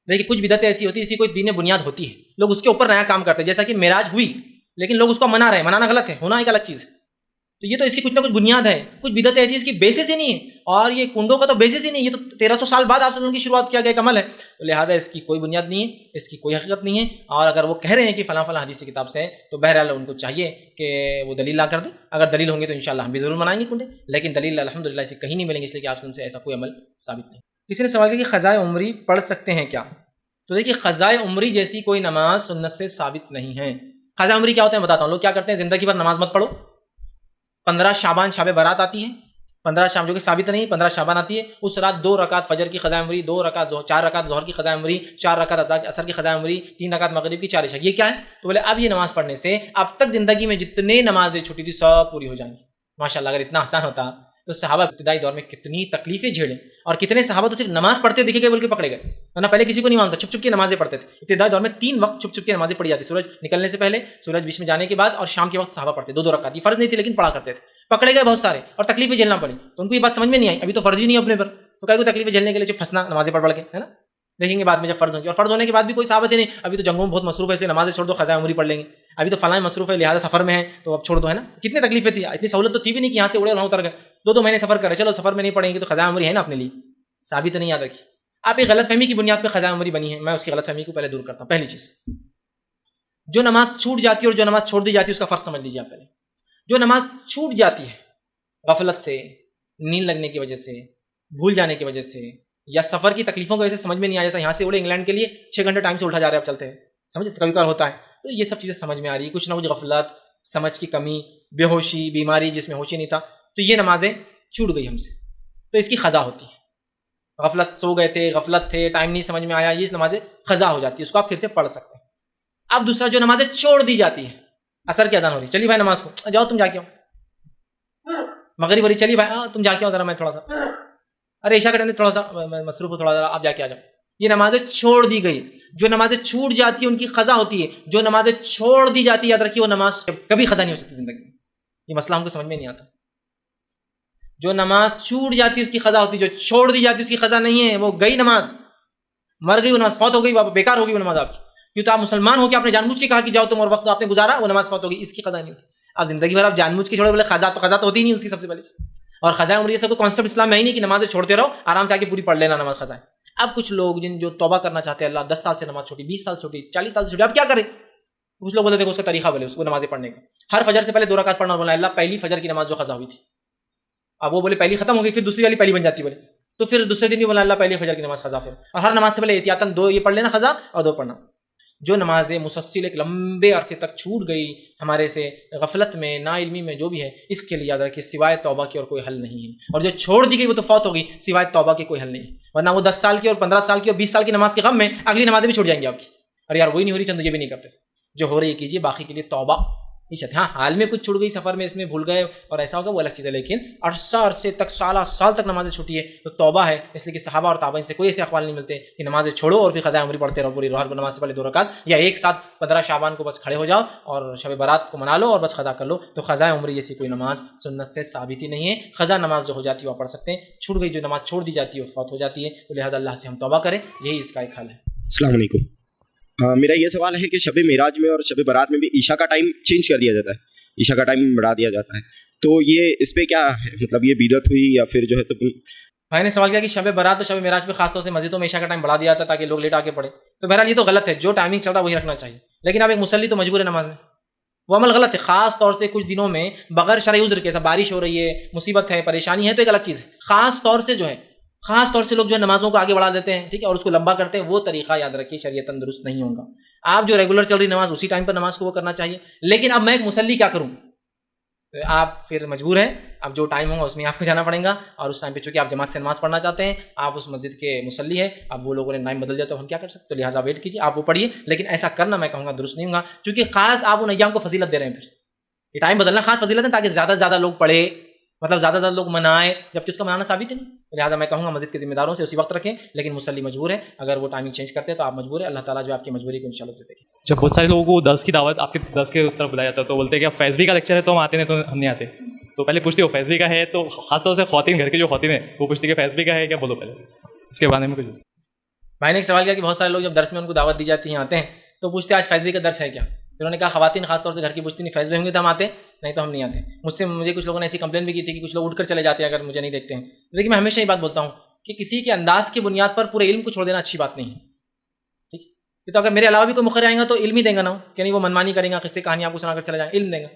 دیکھیے کچھ بدعتیں ایسی ہوتی ہے، اسی کوئی دین بنیاد ہوتی ہے، لوگ اس کے اوپر نیا کام کرتے ہیں، جیسا کہ معراج ہوئی لیکن لوگ اس کو منا رہے ہیں، منانا غلط ہے، ہونا ایک الگ چیز ہے، تو یہ تو اس کی کچھ نہ کچھ بنیاد ہے۔ کچھ بدعتیں ایسی اس کی بیسس ہی نہیں ہے، اور یہ کنڈوں کا تو بیسس ہی نہیں، یہ تو 1300 سال بعد آپ سے کی شروعات کیا گیا ایک عمل ہے، تو لہٰذا اس کی کوئی بنیاد نہیں ہے، اس کی کوئی حقیقت نہیں ہے۔ اور اگر وہ کہہ رہے ہیں کہ فلاں فلاں حدیث کی کتاب سے ہے تو بہرحال ان کو چاہیے کہ وہ دلیل لا کر دیں، اگر دلیل ہوں گے تو انشاءاللہ ہم بھی ضرور منائیں گے کنڈے، لیکن دلیل الحمدللہ اسے کہیں نہیں ملیں گے، اس لیے کہ آپ سے ایسا کوئی عمل ثابت نہیں۔ کسی نے سوال کیا کہ قضائے عمری پڑھ سکتے ہیں کیا؟ تو دیکھیے قضائے عمری جیسی کوئی نماز سنت سے ثابت نہیں ہے۔ قضائے عمری کیا ہوتا ہے بتاتا ہوں، لوگ کیا کرتے ہیں زندگی بھر نماز مت پڑھو، 15 شعبان شب برات آتی ہے، 15 شعبان جو کہ ثابت نہیں، 15 شعبان آتی ہے، اس رات 2 رکعت فجر کی قضائے عمری، 2 رکعت 4 رکعت ظہر کی قضائے عمری، 4 رکعت عصر کی قضائے عمری، 3 رکعت مغرب کی، 4 عشاء، یہ کیا ہے؟ تو بولے اب یہ نماز پڑھنے سے اب تک زندگی میں جتنے نمازیں چھوٹی تھی سب پوری ہو جائیں گی۔ ماشاءاللہ اگر اتنا آسان ہوتا تو صحابہ ابتدائی دور میں کتنی تکلیفیں جھیلیں، اور کتنے صحابہ تو صرف نماز پڑھتے دیکھے گئے بول کے پکڑے گئے، ورنہ پہلے کسی کو نہیں مانتا، چھپ چھپ کے نمازیں پڑھتے تھے۔ ابتدائی دور میں 3 وقت چھپ چھپ کے نمازیں پڑھی جاتی، سورج نکلنے سے پہلے، سورج بیچ میں جانے کے بعد، اور شام کے وقت صحابہ پڑھتے 2 رکعت، یہ فرض نہیں تھی لیکن پڑھا کرتے تھے، پکڑے گئے بہت سارے اور تکلیفیں جھیلنا پڑی، تو ان کو یہ بات سمجھ میں نہیں آئی، ابھی تو فرض ہی نہیں اپنے پر، تو کئی کو تکلیفیں جھیلنے کے لیے پھنسنا نمازیں پڑھ کے، ہے نا، دیکھیں گے بعد میں جب فرض ہوں گے، اور فرض ہونے کے بعد بھی کوئی صحابہ سے نہیں ابھی تو جنگوں میں بہت مصروف ہے اس لیے نمازیں چھوڑ دو، قضائے عمری پڑھ لیں گے، ابھی تو فلاں مصروف ہے لہٰذا سفر میں ہے تو اب چھوڑ دو، ہے نا، کتنی تکلیفیں تھی، اتنی سہولت تو تھی بھی نہیں کہ یہاں سے اڑے وہاں اتر گئے، 2 مہینے سفر کرے، چلو سفر میں نہیں پڑھیں گے تو قضائے عمری ہے نا اپنے لیے، ثابت نہیں یاد رکھی۔ آپ ایک غلط فہمی کی بنیاد پہ قضائے عمری بنی ہے، میں اس کی غلط فہمی کو پہلے دور کرتا ہوں۔ پہلی چیز، جو نماز چھوٹ جاتی ہے اور جو نماز چھوڑ دی جاتی ہے اس کا فرق سمجھ لیجیے آپ پہلے۔ جو نماز چھوٹ جاتی ہے غفلت سے، نیند لگنے کی وجہ سے، بھول جانے کی وجہ سے، یا سفر کی تکلیفوں کی وجہ سے سمجھ میں نہیں آیا، جیسا یہاں سے اڑے انگلینڈ کے لیے 6 گھنٹے ٹائم سے اٹھا جا رہے ہیں اب چلتے ہیں، سمجھے کبھی کبھار ہوتا ہے، تو یہ سب چیزیں سمجھ میں آ رہی ہے، کچھ نہ کچھ غفلت، سمجھ کی کمی، بے ہوشی، بیماری جس میں ہوش ہی نہیں تھا، تو یہ نمازیں چھوٹ گئی ہم سے، تو اس کی قضا ہوتی ہے۔ غفلت، سو گئے تھے، غفلت تھے، ٹائم نہیں سمجھ میں آیا، یہ نمازیں قضا ہو جاتی ہے، اس کو آپ پھر سے پڑھ سکتے ہیں۔ اب دوسرا، جو نمازیں چھوڑ دی جاتی ہیں، عصر کی اذان ہو رہی، چلیے بھائی نماز کو جاؤ، تم جا کے آؤ، مغرب ہو رہی، چلیے بھائی تم جا کے آؤ ذرا، میں تھوڑا سا، ارے عشاء کے ٹائم تھوڑا سا مصروف ہو، تھوڑا ذرا آپ جا کے آ جاؤ، یہ نمازیں چھوڑ دی گئی۔ جو نمازیں چھوٹ جاتی ہیں ان کی قضا ہوتی ہے، جو نمازیں چھوڑ دی جاتی ہے یاد رکھیے وہ نماز کبھی قضا نہیں ہو سکتی زندگی میں، یہ مسئلہ ہم کو سمجھ میں نہیں آتا۔ جو نماز چھوٹ جاتی ہے اس کی قضا ہوتی ہے، جو چھوڑ دی جاتی ہے اس کی قضا نہیں ہے، وہ گئی نماز، مر گئی وہ نماز، فوت ہو گئی، بیکار ہو گئی وہ نماز آپ کی، کیوں تو آپ مسلمان ہو کے آپ نے جان بوجھ کے کہا کہ جاؤ تم، اور وقت آپ نے گزارا وہ نماز فوت ہو گئی، اس کی قضا نہیں ہوتی۔ آپ زندگی بھر آپ جان بوجھ کے چھوڑے، بولے قضا تو ہوتی نہیں اس کی، سب سے پہلے اور قضاء عمری جیسا کوئی کانسیپٹ اسلام میں ہی نہیں کہ نمازیں چھوڑتے رہو، آرام سے آ کے پوری پڑھ لینا نماز قضا ہے۔ اب کچھ لوگ جو توبہ کرنا چاہتے ہیں، اللہ 10 سال سے نماز چھوٹی، 20 سال چھوٹی، 40 سال سے چھوٹی، اب کیا کریں؟ کچھ لوگ بولتے دیکھو اس کا طریقہ بولے، اس کو نمازیں پڑھنے کا، ہر فجر سے پہلے 2 رکعت پڑھنا، بولا اللہ پہلی فجر کی نماز جو قضا ہوئی تھی، اب وہ بولے پہلی ختم ہو گئی، پھر دوسری والی پہلی بن جاتی، بولے تو پھر دوسرے دن بھی بولا اللہ پہلی فجر کی نماز قضا، پھر اور ہر نماز سے پہلے احتیاطاً 2 یہ پڑھ لینا قضا اور 2 پڑھنا۔ جو نمازیں مسلسل ایک لمبے عرصے تک چھوٹ گئی ہمارے سے غفلت میں نا علمی میں جو بھی ہے، اس کے لیے یاد رکھیے سوائے توبہ کی اور کوئی حل نہیں ہے، اور جو چھوڑ دی گئی وہ تو فوت ہو گئی، سوائے توبہ کی کوئی حل نہیں ہے، ورنہ وہ 10 سال کی اور 15 سال کی اور 20 سال کی نماز کے غم میں اگلی نمازیں بھی چھوٹ جائیں گی آپ کی، اور یار وہی نہیں ہو رہی چند یہ بھی نہیں کرتے، جو ہو رہی ہے کیجیے، باقی کے لیے توبہ عیشت. ہاں حال میں کچھ چھوٹ گئی سفر میں اس میں بھول گئے اور ایسا ہوگا وہ الگ چیز ہے، لیکن عرصے تک سال تک نمازیں چھوٹی ہے تو توبہ ہے. اس لیے کہ صحابہ اور تابعین سے کوئی ایسے اقوال نہیں ملتے کہ نمازیں چھوڑو اور پھر قضاء عمری پڑھتے رہو پوری رات نماز سے پہلے 2 رکعت، یا ایک ساتھ 15 شعبان کو بس کھڑے ہو جاؤ اور شب برات کو منا لو اور بس قضا کر لو. تو قضاء عمری جیسی کوئی نماز سنت سے ثابت ہی نہیں ہے. قضا نماز جو ہو جاتی ہے وہ پڑھ سکتے ہیں، چھوٹ گئی جو نماز چھوڑ دی جاتی ہے وہ فوت ہو جاتی ہے، تو لہٰذا اللہ سے ہم توبہ کریں، یہی اس کا ایک حل ہے. السلام علیکم. میرا یہ سوال ہے کہ شب معراج میں اور شب برات میں بھی عشاء کا ٹائم چینج کر دیا جاتا ہے، عشاء کا ٹائم بڑھا دیا جاتا ہے، تو یہ اس پہ کیا ہے، مطلب یہ بدعت ہوئی یا پھر جو ہے تو بھائی نے سوال کیا کہ شب برات اور شب معراج پہ خاص طور سے مسجدوں میں عشاء کا ٹائم بڑھا دیا جاتا ہے تاکہ لوگ لیٹ آ کے پڑھیں. تو بہرحال یہ تو غلط ہے، جو ٹائمنگ چل رہا ہے وہی رکھنا چاہیے، لیکن اب ایک مصلی تو مجبور ہے نماز میں، وہ عمل غلط ہے. خاص طور سے کچھ دنوں میں بغیر شرعی عذر کے، بارش ہو رہی ہے، مصیبت ہے، پریشانی ہے، تو ایک الگ چیز ہے. خاص طور سے لوگ جو ہے نمازوں کو آگے بڑھا دیتے ہیں، ٹھیک ہے، اور اس کو لمبا کرتے ہیں، وہ طریقہ یاد رکھیے شریعتاً درست نہیں ہوگا. آپ جو ریگولر چل رہی نماز اسی ٹائم پر نماز کو وہ کرنا چاہیے. لیکن اب میں ایک مصلی کیا کروں، آپ پھر مجبور ہیں، اب جو ٹائم ہوگا اس میں آپ کو جانا پڑے گا، اور اس ٹائم پہ چونکہ آپ جماعت سے نماز پڑھنا چاہتے ہیں، آپ اس مسجد کے مصلی ہے، اب وہ لوگوں نے ٹائم بدل دیا تو ہم کیا کر سکتے، تو لہٰذا ویٹ کیجیے، آپ وہ پڑھیے. لیکن ایسا کرنا میں کہوں گا درست نہیں ہوگا، کیونکہ خاص آپ ان ایام کو فضیلت دے رہے ہیں. پھر یہ ٹائم بدلنا خاص فضیلت ہے تاکہ زیادہ سے زیادہ لوگ پڑھے، مطلب زیادہ سے زیادہ لوگ منائیں، جبکہ اس کا منانا ثابت ہے نہیں. لہٰذا میں کہوں گا مسجد کے ذمہ داروں سے اسی وقت رکھیں، لیکن مصلی مجبور ہے، اگر وہ ٹائمنگ چینج کرتے ہیں تو آپ مجبور ہیں. اللہ تعالیٰ جو آپ کی مجبوری کو انشاءاللہ سے دیکھیں. جب بہت سارے لوگوں کو درس کی دعوت آپ کے درس کے طرف بلایا جاتا ہے تو بولتے ہیں کہ اب فیضوی کا لیکچر ہے تو ہم آتے ہیں، تو ہم نہیں آتے. تو پہلے پوچھتے ہو فیضوی کا ہے، تو خاص طور سے خواتین، گھر کی جو خواتین ہیں وہ پوچھتی کہ فیضوی کا ہے کیا، بولو پہلے اس کے بارے میں کچھ. بھائی نے ایک سوال کیا کہ بہت سارے لوگ جب درس میں ان کو دعوت دی جاتی ہے آتے ہیں تو پوچھتے ہیں آج فیضوی کا درس ہے کیا. پھر انہوں نے کہا خواتین خاص طور سے گھر کی پوچھتی نہیں فیضوی ہوں گے تو ہم آتے، نہیں تو ہم نہیں آتے. مجھے کچھ لوگوں نے ایسی کمپلین بھی کی تھی کہ کچھ لوگ اٹھ کر چلے جاتے ہیں اگر مجھے نہیں دیکھتے ہیں. لیکن میں ہمیشہ یہ بات بولتا ہوں کہ کسی کے انداز کی بنیاد پر پورے علم کو چھوڑ دینا اچھی بات نہیں ہے. ٹھیک ہے، تو اگر میرے علاوہ بھی کوئی مقرر آئے گا تو علم ہی دیں گا نا، کہ نہیں وہ منمانی کریں گا، قصے کہانی آپ کو سنا کر چلے جائیں، علم دیں گا.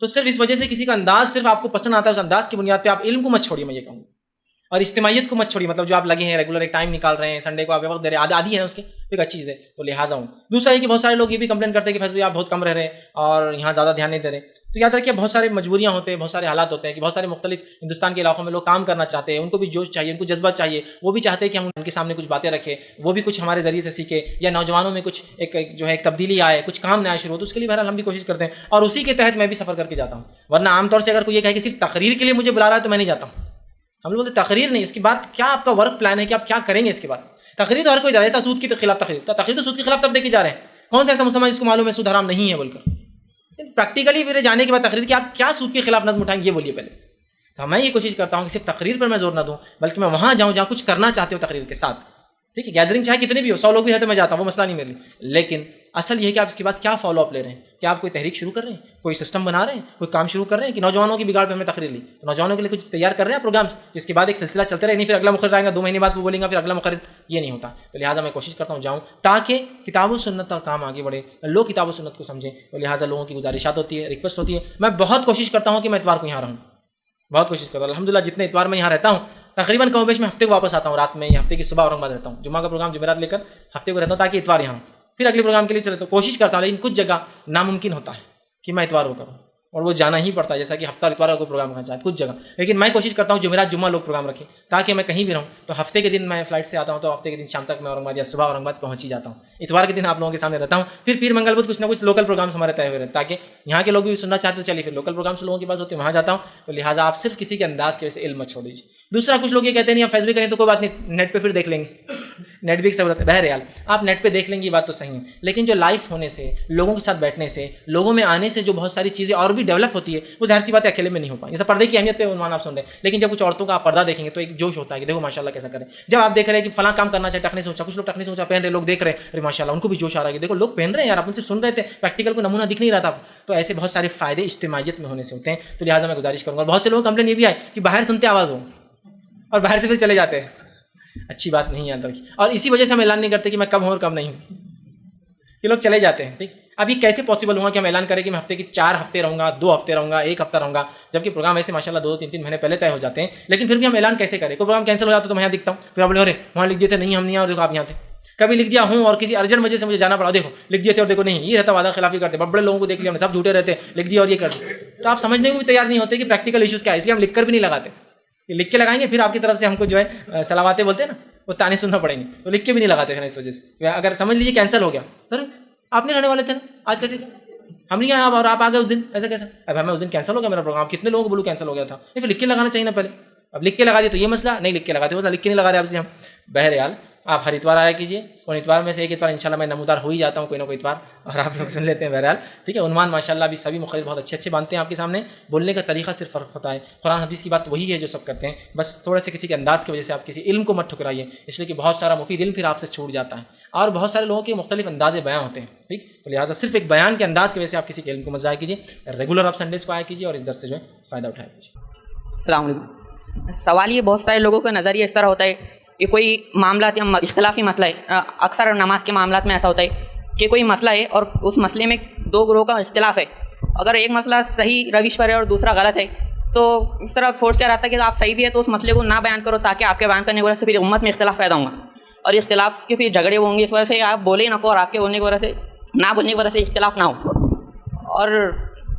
تو صرف اس وجہ سے کسی کا انداز صرف آپ کو پسند آتا ہے، اس انداز کی بنیاد پہ آپ علم کو مت چھوڑیے، میں یہ کہوں گا. اور اجتماعیت کو مت چھوڑیے، مطلب جو آپ لگے ہیں ریگولر ایک ٹائم نکال رہے ہیں، سنڈے کو آپ وقت دے رہے ہیں، عادی ہیں اس کے، تو ایک اچھی چیز ہے. تو لہٰذا ہوں. دوسرا یہ کہ بہت سارے لوگ یہ بھی کمپلین کرتے ہیں کہ فیض آپ بہت کم رہ رہے ہیں اور یہاں زیادہ دھیان نہیں دے رہے. تو یاد رکھیے بہت سارے مجبوریاں ہوتے ہیں، بہت سارے حالات ہوتے ہیں کہ بہت سارے مختلف ہندوستان کے علاقوں میں لوگ کام کرنا چاہتے ہیں، ان کو بھی جوش چاہیے، ان کو جذبہ چاہیے، وہ بھی چاہتے ہیں کہ ہم ان کے سامنے کچھ باتیں رکھیں، وہ بھی کچھ ہمارے ذریعے سے سیکھے، یا نوجوانوں میں کچھ ایک ایک تبدیلی آئے، کچھ کام نیا شروع ہو. تو اس کے لیے بہرحال ہم بھی کوشش کرتے ہیں اور اسی کے تحت میں بھی سفر کر کے جاتا ہوں. ورنہ عام طور سے اگر کوئی یہ کہے کہ صرف تقریر کے لیے مجھے بلا رہا ہے تو میں نہیں جاتا ہوں. ہم لوگ بولتے تقریر نہیں، اس کے بعد کیا آپ کا ورک پلان ہے کہ آپ کیا کریں گے اس کے بعد. تقریر تو ہر کوئی دے رہا ہے، ایسا سود کی خلاف تقریر، تو تقریر تو سود کے خلاف تب دے کے جا رہے ہیں. کون سا ایسا مسلمان جس کو معلوم ہے سود حرام نہیں ہے بول کر. پریکٹیکلی میرے جانے کے بعد تقریر کی آپ کیا سود کے خلاف نظم اٹھائیں گے یہ بولیے پہلے. تو میں یہ کوشش کرتا ہوں کہ صرف تقریر پر میں زور نہ دوں، بلکہ میں وہاں جاؤں جہاں کچھ کرنا چاہتے ہو تقریر کے ساتھ. ٹھیک ہے، گیدرنگ چاہے کتنے بھی ہو، 100 لوگ بھی ہے تو میں جاتا ہوں، وہ مسئلہ نہیں میرے لیے. لیکن اصل یہ ہے کہ آپ اس کے بعد کیا فالو اپ لے رہے ہیں، کیا آپ کوئی تحریک شروع کر رہے ہیں، کوئی سسٹم بنا رہے ہیں، کوئی کام شروع کر رہے ہیں، کہ نوجوانوں کی بگاڑ پہ ہمیں تقریر لی تو نوجوانوں کے لیے کچھ تیار کر رہے ہیں پروگرامس، جس کے بعد ایک سلسلہ چلتے رہے. نہیں پھر اگلا مقرر آئے گا 2 مہینے بعد وہ بولیں گا پھر اگلا مقرر، یہ نہیں ہوتا. تو لہٰذا میں کوشش کرتا ہوں جاؤں تاکہ کتاب و سنت کا کام آگے بڑھے، لوگ کتاب و سنت کو سمجھیں. تو لہٰذا لوگوں کی گزارشات ہوتی ہے، ریکویسٹ ہوتی ہے. میں بہت کوشش کرتا ہوں کہ میں اتوار کو یہاں رہوں، بہت کوشش کرتا ہوں. الحمدللہ جتنے اتوار میں یہاں رہتا ہوں تقریباً کم بیش میں ہفتے کو واپس آتا ہوں رات میں، یا ہفتے کی صبح اورنگ آباد رہتا ہوں. جمعہ کا پروگرام جمعرات لے کر ہفتے کو رہتا ہوں تاکہ اتوار یہاں پھر اگلے پروگرام کے لیے چلے. تو کوشش کرتا ہوں، لیکن کچھ جگہ ناممکن ہوتا ہے کہ میں اتوار کو کروں اور وہ جانا ہی پڑتا ہے، جیسا کہ ہفتہ اتوار کا کوئی پروگرام کرنا چاہتا ہے کچھ جگہ. لیکن میں کوشش کرتا ہوں جمعرات جمعہ لوگ پروگرام رکھیں تاکہ میں کہیں بھی رہوں. تو ہفتے کے دن میں فلائٹ سے آتا ہوں تو ہفتے کے دن شام تک میں اورنگ آباد یا صبح اورنگ آباد پہنچ ہی جاتا ہوں. اتوار کے دن آپ لوگوں کے سامنے رہتا ہوں. پھر پیر منگل بدھ کچھ نہ کچھ لوکل پروگرامس ہمارے طے ہوئے رہتے تاکہ یہاں کے لوگ بھی سننا چاہتے تو چلیے پھر لوکل پروگرامس لوگوں کے پاس ہوتے ہیں وہاں جاتا ہوں. تو لہٰذا آپ صرف کسی کے انداز کی وجہ سے علم چھوڑ دیجیے. دوسرا کچھ لوگ یہ کہتے ہیں نہیں آپ فیس بک کریں تو کوئی بات نہیں، نیٹ پہ پھر دیکھ لیں گے، نیٹ بھی ایک سہولت ہے. بہرحال آپ نیٹ پہ دیکھ لیں گے یہ بات تو صحیح ہے، لیکن جو لائف ہونے سے، لوگوں کے ساتھ بیٹھنے سے، لوگوں میں آنے سے جو بہت ساری چیزیں اور بھی ڈیولپ ہوتی ہے وہ ظاہر سی بات ہے اکیلے میں نہیں ہو پائیں. جیسے پردے کی اہمیت پہ عنوان آپ سن رہے ہیں، لیکن جب کچھ عورتوں کا آپ پردہ دیکھیں گے تو ایک جوش ہوتا ہے کہ دیکھو ماشاء اللہ کیسا کریں. جب آپ دیکھ رہے ہیں کہ فلاں کام کرنا چاہیے ٹخنے سے اونچا، کچھ لوگ ٹخنے سے اونچا پہن رہے، لوگ دیکھ رہے ہیں ارے ماشاء اللہ ان کو بھی جوش آ رہا ہے کہ دیکھو لوگ پہن رہے ہیں یار، آپ ان سے سن رہے تھے، پریکٹیکل کو نمونہ دکھ نہیں رہا تھا. تو ایسے بہت سارے فائدے اجتماعیت میں ہونے سے ہوتے ہیں. تو لہٰذا میں گزارش کروں گا. بہت سے لوگوں کا کمپلین یہ بھی آئے کہ باہر سنتے آواز ہو اور باہر سے پھر چلے جاتے ہیں، اچھی بات نہیں یاد رکھیے. اور اسی وجہ سے ہم اعلان نہیں کرتے کہ میں کب ہوں اور کب نہیں ہوں، کہ لوگ چلے جاتے ہیں. ٹھیک، اب یہ کیسے پاسبل ہوا کہ ہم اعلان کریں کہ میں ہفتے کی 4 ہفتے رہوں گا، 2 ہفتے رہوں گا، 1 ہفتہ رہوں گا، جبکہ پروگرام ایسے ماشاءاللہ 2-3 مہینے پہلے طے ہو جاتے ہیں. لیکن پھر بھی ہم اعلان کیسے کریں؟ کوئی پروگرام کینسل ہو جاتا تو میں یہاں دکھتا ہوں، پھر آپ بولے ارے وہاں لکھ دیتے نہیں ہم نہیں آئے، دیکھو آپ یہاں تھے. کبھی لکھ دیا ہوں اور کسی ارجنٹ وجہ سے مجھے جانا پڑا، دیکھو لکھ دیے تھے اور دیکھو نہیں یہ رہتا، وعدہ خلافی کرتے، بڑے بڑے لوگوں کو دیکھ لیا ہم نے، سب جھوٹے رہتے، لکھ دیا اور یہ کر دیا. تو آپ سمجھنے کو بھی تیار نہیں ہوتے کہ پریکٹیکل ایشوز کیا ہے، اس لیے ہم لکھ کر بھی نہیں لگاتے. لکھ کے لگائیں گے پھر آپ کی طرف سے ہم کو جو ہے سلاواتیں بولتے ہیں نا وہ تانے سننا پڑیں گے، تو لکھ کے بھی نہیں لگاتے ہیں اس وجہ سے. اگر سمجھ لیجیے کینسل ہو گیا، سر آپ نہیں رہنے والے تھے نا آج کیسے ہم نہیں آئے اور آپ آ گئے اس دن، ایسا کیسا؟ اب ہمیں اس دن کینسل ہو گیا میرا پروگرام، کتنے لوگوں کو بولو کینسل ہو گیا تھا، یہ پھر لکھ کے لگانا چاہیے نا پہلے. اب لکھ کے لگا دیے تو یہ مسئلہ نہیں، لکھ کے لگاتے ہو لکھ کے نہیں لگا رہے آپ سے ہم. بہرحال آپ ہر اتوار آیا کیجیے، اور اتوار میں سے ایک اتوار انشاءاللہ میں نمودار ہو ہی جاتا ہوں کوئی نہ کوئی اتوار، اور آپ لوگ سن لیتے ہیں. بہرحال ٹھیک ہے. عنوان ماشاءاللہ بھی سبھی مختلف بہت اچھے اچھے بانتے ہیں آپ کے سامنے، بولنے کا طریقہ صرف فرق ہوتا ہے. قرآن حدیث کی بات وہی ہے جو سب کرتے ہیں، بس تھوڑے سے کسی کے انداز کی وجہ سے آپ کسی علم کو مت ٹھکرائیے، اس لیے کہ بہت سارا مفید علم پھر آپ سے چھوٹ جاتا ہے، اور بہت سارے لوگوں کے مختلف انداز بیان ہوتے ہیں. ٹھیک، تو لہٰذا صرف ایک بیان کے انداز کی وجہ سے آپ کسی کے علم کو مت ضائع کیجیے. ریگولر آپ سنڈیز کو آیا کیجیے اور اس درس سے جو ہے فائدہ اٹھایا کیجیے. السلام علیکم. سوال یہ بہت سارے لوگوں کا نظریہ اس طرح ہوتا ہے کہ کوئی معاملات یا اختلافی مسئلہ ہے، اکثر نماز کے معاملات میں ایسا ہوتا ہے کہ کوئی مسئلہ ہے اور اس مسئلے میں دو گروہ کا اختلاف ہے، اگر ایک مسئلہ صحیح روش پر ہے اور دوسرا غلط ہے تو اس طرح فورس کیا رہتا ہے کہ آپ صحیح بھی ہے تو اس مسئلے کو نہ بیان کرو تاکہ آپ کے بیان کرنے کی وجہ سے پھر امت میں اختلاف پیدا ہوگا، اور اختلاف کے پھر جھگڑے ہوں گے، اس وجہ سے آپ بولے نہ کو اور آپ کے بولنے کی وجہ سے نہ بولنے کی وجہ سے اختلاف نہ ہو. اور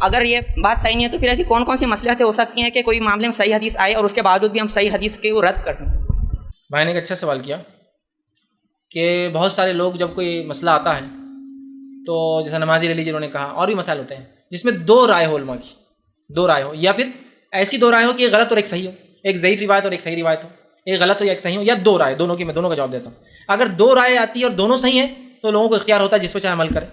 اگر یہ بات صحیح نہیں ہے تو پھر ایسی کون کون سی مصلحتیں ہو سکتی ہیں کہ کوئی معاملے میں صحیح حدیث آئے اور اس کے باوجود بھی ہم صحیح حدیث کے وہ رد کر دیں؟ بھائی نے ایک اچھا سوال کیا کہ بہت سارے لوگ جب کوئی مسئلہ آتا ہے تو جیسا نمازی لے لیجیے، انہوں نے کہا اور بھی مسائل ہوتے ہیں جس میں دو رائے ہو، علماء کی دو رائے ہو، یا پھر ایسی دو رائے ہو کہ ایک غلط اور ایک صحیح ہو، ایک ضعیف روایت اور ایک صحیح روایت ہو، ایک غلط ہو یا ایک صحیح ہو، یا دو رائے، دونوں کی میں دونوں کا جواب دیتا ہوں. اگر دو رائے آتی ہے اور دونوں صحیح ہیں تو لوگوں کو اختیار ہوتا ہے جس پہ چاہے عمل کرے.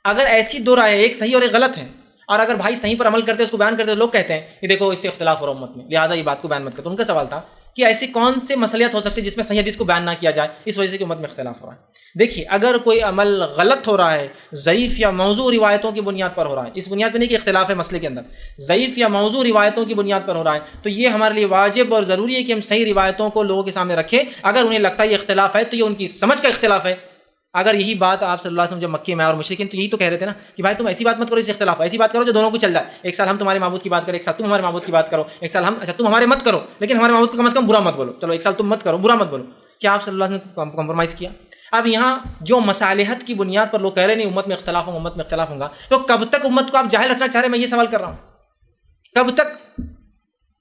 اگر ایسی دو رائے ایک صحیح اور ایک غلط ہے اور اگر بھائی صحیح پر عمل کرتے اس کو بیان کرتے، لوگ کہتے ہیں کہ دیکھو اس سے اختلاف ہو رہا امت میں، لہٰذا یہ بات کو بیان مت کرو. تو ان کا سوال تھا کہ ایسی کون سے مصلیحت ہو سکتی ہے جس میں صحیح حدیث کو بیان نہ کیا جائے اس وجہ سے کہ امت میں اختلاف ہو رہا ہے. دیکھیے اگر کوئی عمل غلط ہو رہا ہے، ضعیف یا موضوع روایتوں کی بنیاد پر ہو رہا ہے، اس بنیاد پہ نہیں کہ اختلاف ہے مسئلے کے اندر، ضعیف یا موضوع روایتوں کی بنیاد پر ہو رہا ہے، تو یہ ہمارے لیے واجب اور ضروری ہے کہ ہم صحیح روایتوں کو لوگوں کے سامنے رکھیں. اگر انہیں لگتا ہے یہ اختلاف ہے تو یہ ان کی سمجھ کا اختلاف ہے. اگر یہی بات آپ صلی اللہ علیہ وسلم جب مکے میں اور مشرکین تو یہی تو کہہ رہے تھے نا کہ بھائی تم ایسی بات مت کرو، اس سے اختلاف ہے، ایسی بات کرو جو دونوں کو چل جائے. ایک سال ہم تمہارے معبود کی بات کریں، ایک سال تم ہمارے معبود کی بات کرو، ایک سال ہم، اچھا تم ہمارے مت کرو لیکن ہمارے معبود کو کم از کم برا مت بولو، چلو ایک سال تم مت کرو برا مت بولو. کیا آپ صلی اللہ علیہ وسلم نے کمپرومائز کیا؟ اب یہاں جو مصالحت کی بنیاد پر لوگ کہہ رہے نہیں امت میں اختلاف ہوگا، امت میں اختلاف ہوگا، تو کب تک امت کو آپ جاہل رکھنا چاہ رہے ہیں؟ میں یہ سوال کر رہا ہوں کب تک؟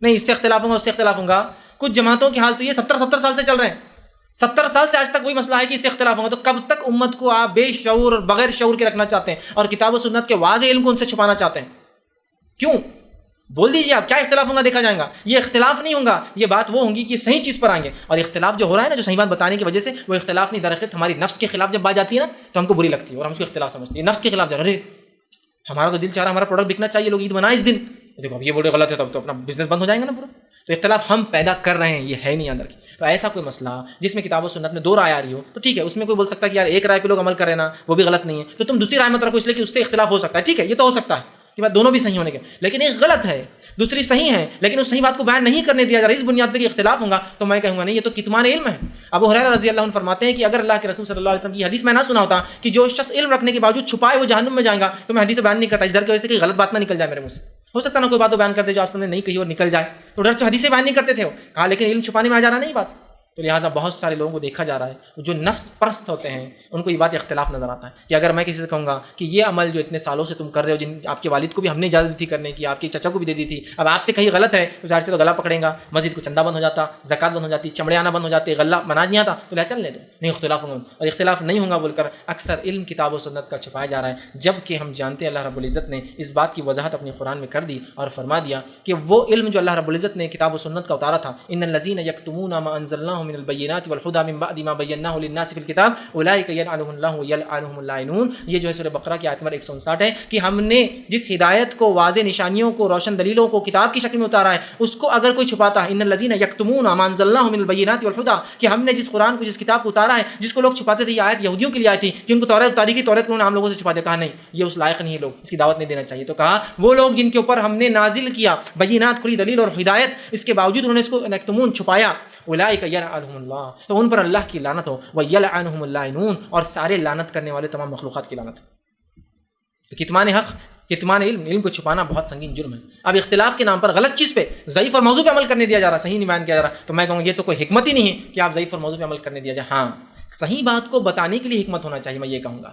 نہیں اس سے اختلاف ہوگا اس سے اختلاف ہوگا. کچھ جماعتوں کی حال تو یہ 70 سال سے چل رہے ہیں، 70 سال سے آج تک وہی مسئلہ ہے کہ اس سے اختلاف ہوگا. تو کب تک امت کو آپ بے شعور اور بغیر شعور کے رکھنا چاہتے ہیں اور کتاب و سنت کے واضح علم کو ان سے چھپانا چاہتے ہیں؟ کیوں؟ بول دیجیے آپ کیا اختلاف ہوگا دیکھا جائے گا. یہ اختلاف نہیں ہوگا، یہ بات وہ ہوں گی کہ صحیح چیز پر آئیں گے. اور اختلاف جو ہو رہا ہے نا، جو صحیح بات بتانے کی وجہ سے، وہ اختلاف نہیں، درخت ہماری نفس کے خلاف جب بات جاتی ہے نا تو ہم کو بری لگتی ہے اور ہم اس کو اختلاف سمجھتے ہیں. نفس کے خلاف جا رہے، ہمارا تو دل چاہ رہا ہمارا پروڈکٹ بکنا چاہیے، لوگ عید منائیں اس دن، دیکھو اب یہ بولے غلط ہے تب تو اپنا بزنس بند ہو جائے گا نا پورا. تو اختلاف ہم پیدا کر رہے ہیں، یہ ہے نہیں اندر کی. تو ایسا کوئی مسئلہ جس میں کتاب و سنت میں دو رائے آ رہی ہو تو ٹھیک ہے، اس میں کوئی بول سکتا ہے کہ یار ایک رائے پہ لوگ عمل کر رہے نا، وہ بھی غلط نہیں ہے، تو تم دوسری رائے مت رکھو اس لیے کہ اس سے اختلاف ہو سکتا ہے. ٹھیک ہے، یہ تو ہو سکتا ہے کہ بات دونوں بھی صحیح ہونے کے، لیکن ایک غلط ہے دوسری صحیح ہے، لیکن اس صحیح بات کو بیان نہیں کرنے دیا جا رہا اس بنیاد پہ کہ اختلاف ہوگا، تو میں کہوں گا نہیں، یہ تو کتمان علم ہے. ابو ہریرہ رضی اللہ عنہ فرماتے ہیں کہ اگر اللہ کے رسول صلی اللہ علیہ وسلم کی حدیث میں نہ سنا ہوتا کہ جو شخص علم رکھنے کے باوجود چھپائے وہ جہنم میں جائے گا، تو میں حدیث بیان نہیں کرتا اس ڈر کی وجہ سے کہ غلط بات نہ نکل جائے میرے منہ سے. ہو سکتا ہے نا کوئی بات بیان کر دے جو آپ نے نہیں کہی اور نکل جائے، تو ڈر سے حدیثیں بیان نہیں کرتے تھے وہ کہا، لیکن علم چھپانے میں آ جا رہا نہیں بات. تو لہٰذا بہت سارے لوگوں کو دیکھا جا رہا ہے جو نفس پرست ہوتے ہیں ان کو یہ بات اختلاف نظر آتا ہے کہ اگر میں کسی سے کہوں گا کہ یہ عمل جو اتنے سالوں سے تم کر رہے ہو، جن آپ کے والد کو بھی ہم نے اجازت دی تھی کرنے کی، آپ کے چچا کو بھی دے دی تھی، اب آپ سے کہیں غلط ہے تو ظاہر سے تو گلا پکڑیں گا، مسجد کو چندہ بند ہو جاتا، زکات بند ہو جاتی، چمڑے آنا بند ہو جاتے، غلہ مناج نہیں آتا، تو لہٰذا چل لے دو، نہیں اختلاف ہوگا. اور اختلاف نہیں ہوگا بول کر اکثر علم کتاب و سنت کا چھپایا جا رہا ہے، جبکہ ہم جانتے ہیں اللہ رب العزت نے اس بات کی وضاحت اپنے قرآن میں کر دی اور فرما دیا کہ وہ علم جو اللہ رب العزت نے کتاب و سنت کا اتارا تھا، ان الذین یکتمون ما انزلناه من البینات والہدی من بعد ما بیناه للناس فی الکتاب اولئک یلعنهم اللہ ویلعنهم اللائنون. یہ جو ہے سورہ بقرہ کی آیت نمبر 159 ہے کہ ہم نے جس ہدایت کو، واضح نشانیوں کو، روشن دلیلوں کو کتاب کی شکل میں اتارا ہے، اس کو اگر کوئی چھپاتا ہے، ان الذین یکتمون ما انزلناه من البینات والہدی، کہ ہم نے جس قرآن کو، جس کتاب کو اتارا ہے، جس کو لوگ چھپاتے تھے، یہ آیت یہودیوں کے لیے آئی تھی کہ ان کو توریت اتاری کی، توریت کو انہوں نے عام لوگوں سے چھپاتے. کہا نہیں، یہ اس لائق نہیں ہے، لوگ اس کی دعوت نہیں دینا چاہیے. تو کہا وہ لوگ جن کے اوپر ہم نے نازل کیا بینات، کھلی دلیل اور ہدایت، اس کے باوجود انہوں نے اس کو یکتمون چھپایا، اولئک یلعنهم اللہ، تو ان پر اللہ کی لعنت ہو، ویلعنهم اللائنون، اور سارے لعنت کرنے والے تمام مخلوقات کی لعنت. تو کتمان حق، کتمان علم، علم کو چھپانا بہت سنگین جرم ہے. اب اختلاف کے نام پر غلط چیز پہ، ضعیف اور موضوع پہ عمل کرنے دیا جا رہا، صحیح نہیں بیان کیا جا رہا، تو میں کہوں گا یہ تو کوئی حکمت ہی نہیں ہے کہ آپ ضعیف اور موضوع پہ عمل کرنے دیا جائے. ہاں صحیح بات کو بتانے کے لیے حکمت ہونا چاہیے، میں یہ کہوں گا،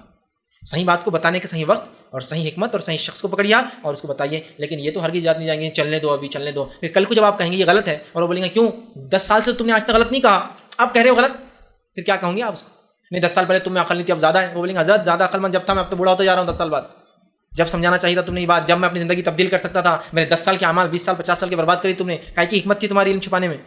صحیح بات کو بتانے کے صحیح وقت اور صحیح حکمت اور صحیح شخص کو پکڑیے آپ اور اس کو بتائیے. لیکن یہ تو ہرگز یاد نہیں جائیں گے چلنے دو ابھی چلنے دو، پھر کل کو جب آپ کہیں گے یہ غلط ہے اور وہ بولیں گے کیوں 10 سال سے تم نے آج تک غلط نہیں کہا، آپ کہہ رہے ہو غلط، پھر کیا کہوں گے آپ اس کو؟ نہیں 10 سال پہلے تم میں عقل نہیں تھی اب زیادہ ہے. وہ بولیں گے حضرت زیادہ عقل مند جب تھا، میں اب تو بوڑھا ہوتا جا رہا ہوں 10 سال بعد. جب سمجھانا چاہیے تھا تم نے یہ بات، جب میں اپنی زندگی تبدیل کر سکتا تھا، میرے 10 سال کے اعمال 20 سال 50 سال کے برباد کری تم نے، کہا کہ حکمت تھی تمہاری علم چھپانے میں.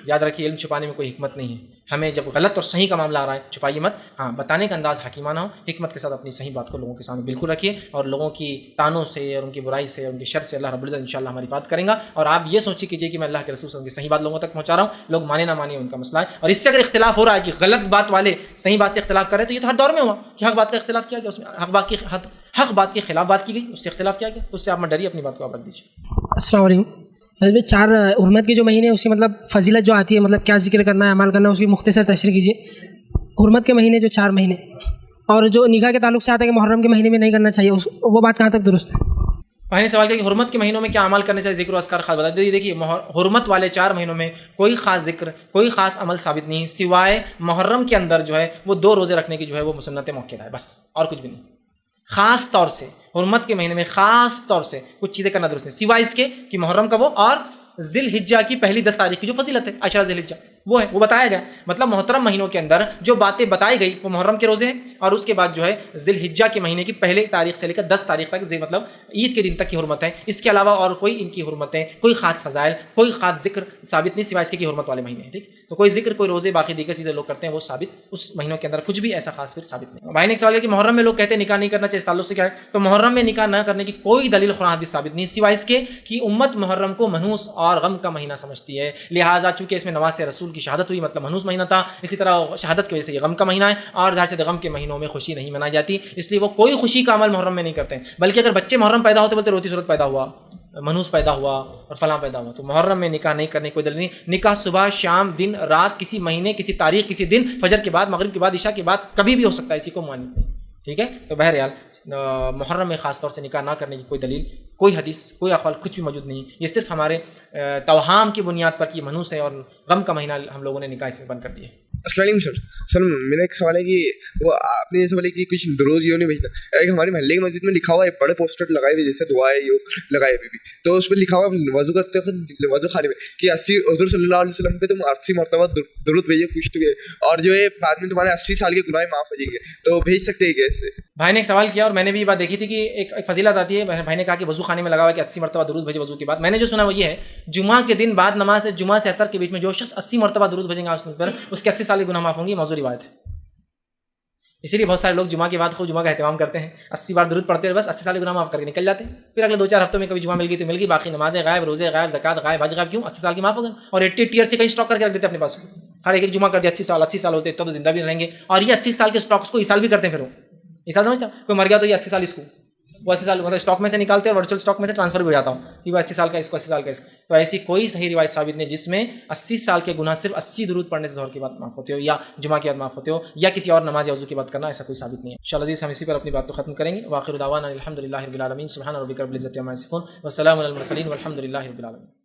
یاد رکھیے علم چھپانے میں کوئی حکمت نہیں ہے. ہمیں جب غلط اور صحیح کا معاملہ آ رہا ہے چھپائیے مت. ہاں بتانے کا انداز حکیمانہ ہو، حکمت کے ساتھ اپنی صحیح بات کو لوگوں کے سامنے بالکل رکھیے، اور لوگوں کی تانوں سے اور ان کی برائی سے اور ان کی شر سے اللہ رب العزت انشاءاللہ ہماری بات کریں گا. اور آپ یہ سوچی کیجیے کہ میں اللہ کے رسول صلی اللہ علیہ وسلم کی صحیح بات لوگوں تک پہنچا رہا ہوں، لوگ مانے نہ مانے ان کا مسئلہ ہے. اور اس سے اگر اختلاف ہو رہا ہے کہ غلط بات والے صحیح بات سے اختلاف کر رہے ہیں، تو یہ تو ہر دور میں ہوا کہ حق بات کا اختلاف کیا گیا، اس میں حق بات کے خلاف بات کی گئی، اس سے اختلاف کیا گیا. اس سے آپ مت ڈریے، اپنی بات کو آپ رکھ دیجیے. السلام علیکم. فیض 4 حرمت کے جو مہینے اس کی مطلب فضیلت جو آتی ہے، مطلب کیا ذکر کرنا ہے، عمل کرنا ہے، اس کی مختصر تشریح کیجیے. حرمت کے مہینے جو 4 مہینے، اور جو نکاح کے تعلق سے آتا ہے کہ محرم کے مہینے میں نہیں کرنا چاہیے، وہ بات کہاں تک درست ہے؟ پہلے سوال کیا کہ حرمت کے مہینوں میں کیا عمل کرنے چاہیے، ذکر و اذکار خاص بتا دیجیے. دیکھیے حرمت والے 4 مہینوں میں کوئی خاص ذکر کوئی خاص عمل ثابت نہیں، سوائے محرم کے اندر جو ہے وہ 2 روزے رکھنے کی جو ہے وہ سنت موقع ہے، بس اور کچھ بھی نہیں. خاص طور سے حرمت کے مہینے میں خاص طور سے کچھ چیزیں کرنا درست نہیں، سوائے اس کے کہ محرم کا وہ اور ذی الحجہ کی پہلی 10 تاریخ کی جو فضیلت ہے، عشرہ ذی الحجہ وہ ہے، وہ بتایا گیا. مطلب محترم مہینوں کے اندر جو باتیں بتائی گئی وہ محرم کے روزے ہیں، اور اس کے بعد جو ہے ذی الحجہ کے مہینے کی پہلے تاریخ سے لے کر 10 تاریخ تک مطلب عید کے دن تک کی حرمت ہے. اس کے علاوہ اور کوئی ان کی حرمتیں، کوئی خاص فضائل، کوئی خاص ذکر ثابت نہیں، سوائے اس کے کہ حرمت والے مہینے ہیں. ٹھیک، تو کوئی ذکر کوئی روزے باقی دیگر چیزیں لوگ کرتے ہیں وہ ثابت اس مہینوں کے اندر کچھ بھی ایسا خاص پھر ثابت نہیں. بھائی نے ایک سوال کیا کہ محرم میں لوگ کہتے ہیں نکاح نہیں کرنا چاہیے، اس تعلق سے کیا ہے؟ تو محرم میں نکاح نہ کرنے کی کوئی دلیل قرآن حدیث ثابت نہیں، سوائے اس کے کہ امت محرم کو منحوس اور غم کا مہینہ سمجھتی ہے. لہٰذا چونکہ اس میں نواز رسول کی شہادت ہوئی، مطلب منحوس مہینہ تھا، اسی طرح شہادت کی وجہ سے یہ غم کا مہینہ ہے، اور ظاہر سے غم کے مہینوں میں خوشی نہیں منائی جاتی، اس لیے وہ کوئی خوشی کا عمل محرم میں نہیں کرتے ہیں. بلکہ اگر بچے محرم پیدا ہوتے بولتے روتی صورت پیدا ہوا، منحوس پیدا ہوا اور فلاں پیدا ہوا، تو محرم میں نکاح نہیں کرنے کی کوئی دلیل نہیں. نکاح صبح شام دن رات کسی مہینے کسی تاریخ کسی دن فجر کے بعد مغرب کے بعد عشاء کے بعد کبھی بھی ہو سکتا ہے، اسی کو مانی. ٹھیک ہے، تو بہرحال محرم میں خاص طور سے نکاح نہ کرنے کی کوئی دلیل، کوئی حدیث، کوئی اقوال کچھ بھی موجود نہیں. یہ صرف ہمارے توہام کی بنیاد پر کہ منحوس ہے اور غم کا مہینہ ہم لوگوں نے نکاح اس میں بند کر دیا. السلام علیکم سر. میرا ایک سوال ہے کہ وہ آپ نے جیسے بولے کہ کچھ درود یوں نہیں بھیجتا، ایک ہمارے محلے کی مسجد میں لکھا ہوا ہے، بڑے پوسٹر لگائے ہوئے جیسے دعائیں یوں لگائے ابھی بھی، تو اس پہ لکھا ہوا وضو کرتے وقت وضو خانے میں کہ 80 حضور صلی اللہ علیہ وسلم پہ تم 80 مرتبہ درود بھیجے کچھ تو، اور جو ہے بعد میں تمہارے 80 سال کے گناہ معاف ہو جائیں گے، تو بھیج سکتے ہیں کیسے؟ بھائی نے ایک سوال کیا اور میں نے بھی یہ بات دیکھی تھی کہ ایک فضیلت آتی ہے. بھائی نے کہا کہ وضو خانے میں لگا ہوا ہے کہ 80 مرتبہ درود بھیجے وضو کے بعد. میں نے جو سنا وہ یہ ہے جمعہ کے دن بعد نماز جمعہ سے عصر کے بیچ میں جو شخص 80 مرتبہ درود بھیجیں گے آپ پر اس کے 80 سال کے گناہ معاف ہوں گے. موضوع روایت ہے، اسی لیے بہت سارے لوگ جمعہ کے بعد خوب جمعہ کا اہتمام کرتے ہیں، 80 بار درود پڑھتے ہیں، بس 80 سال کے گناہ معاف کر کے نکل جاتے ہیں. پھر اگلے 2-4 ہفتوں میں کبھی جمعہ مل گئی تو مل گئی، باقی نمازیں غائب، روزے غائب، زکات غائب، حج غائب. کیوں؟ 80 سال کی معاف ہو گئے. اور 80 ٹیئر سے کہیں اسٹاک کر کے رکھ دیتے اپنے پاس، ہر ایک جمعہ کر دیا 80 سال ہوتے تو زندہ بھی رہیں گے. اور یہ 80 سال کے اسٹاکس کو اسال بھی کرتے ہیں. پھر وہ اسال سمجھتا کوئی مر گیا تو یہ 80 سال اس کو وہ 80 سال مطلب اسٹاک میں سے نکالتے ہیں اور ورچوئل اسٹاک میں سے ٹرانسفر بھی ہو جاتا ہوں کہ وہ 80 سال کا اس کو 80 سال کا اس کو. تو ایسی کوئی صحیح روایت ثابت نہیں جس میں 80 سال کے گناہ صرف 80 درود پڑھنے سے ظہر کے بعد معاف ہوتے ہو یا جمعہ کے بعد معاف ہوتے ہو یا کسی اور نماز یا وضو کے بعد کرنا، ایسا کوئی ثابت نہیں ہے. انشاءاللہ عزیز ہم اسی پر اپنی بات کو ختم کریں گے. وآخر دعوانا الحمدللہ رب العالمین. سبحان ربک رب العزۃ عما یصفون وسلام علی المرسلین والحمد للہ رب العالمین.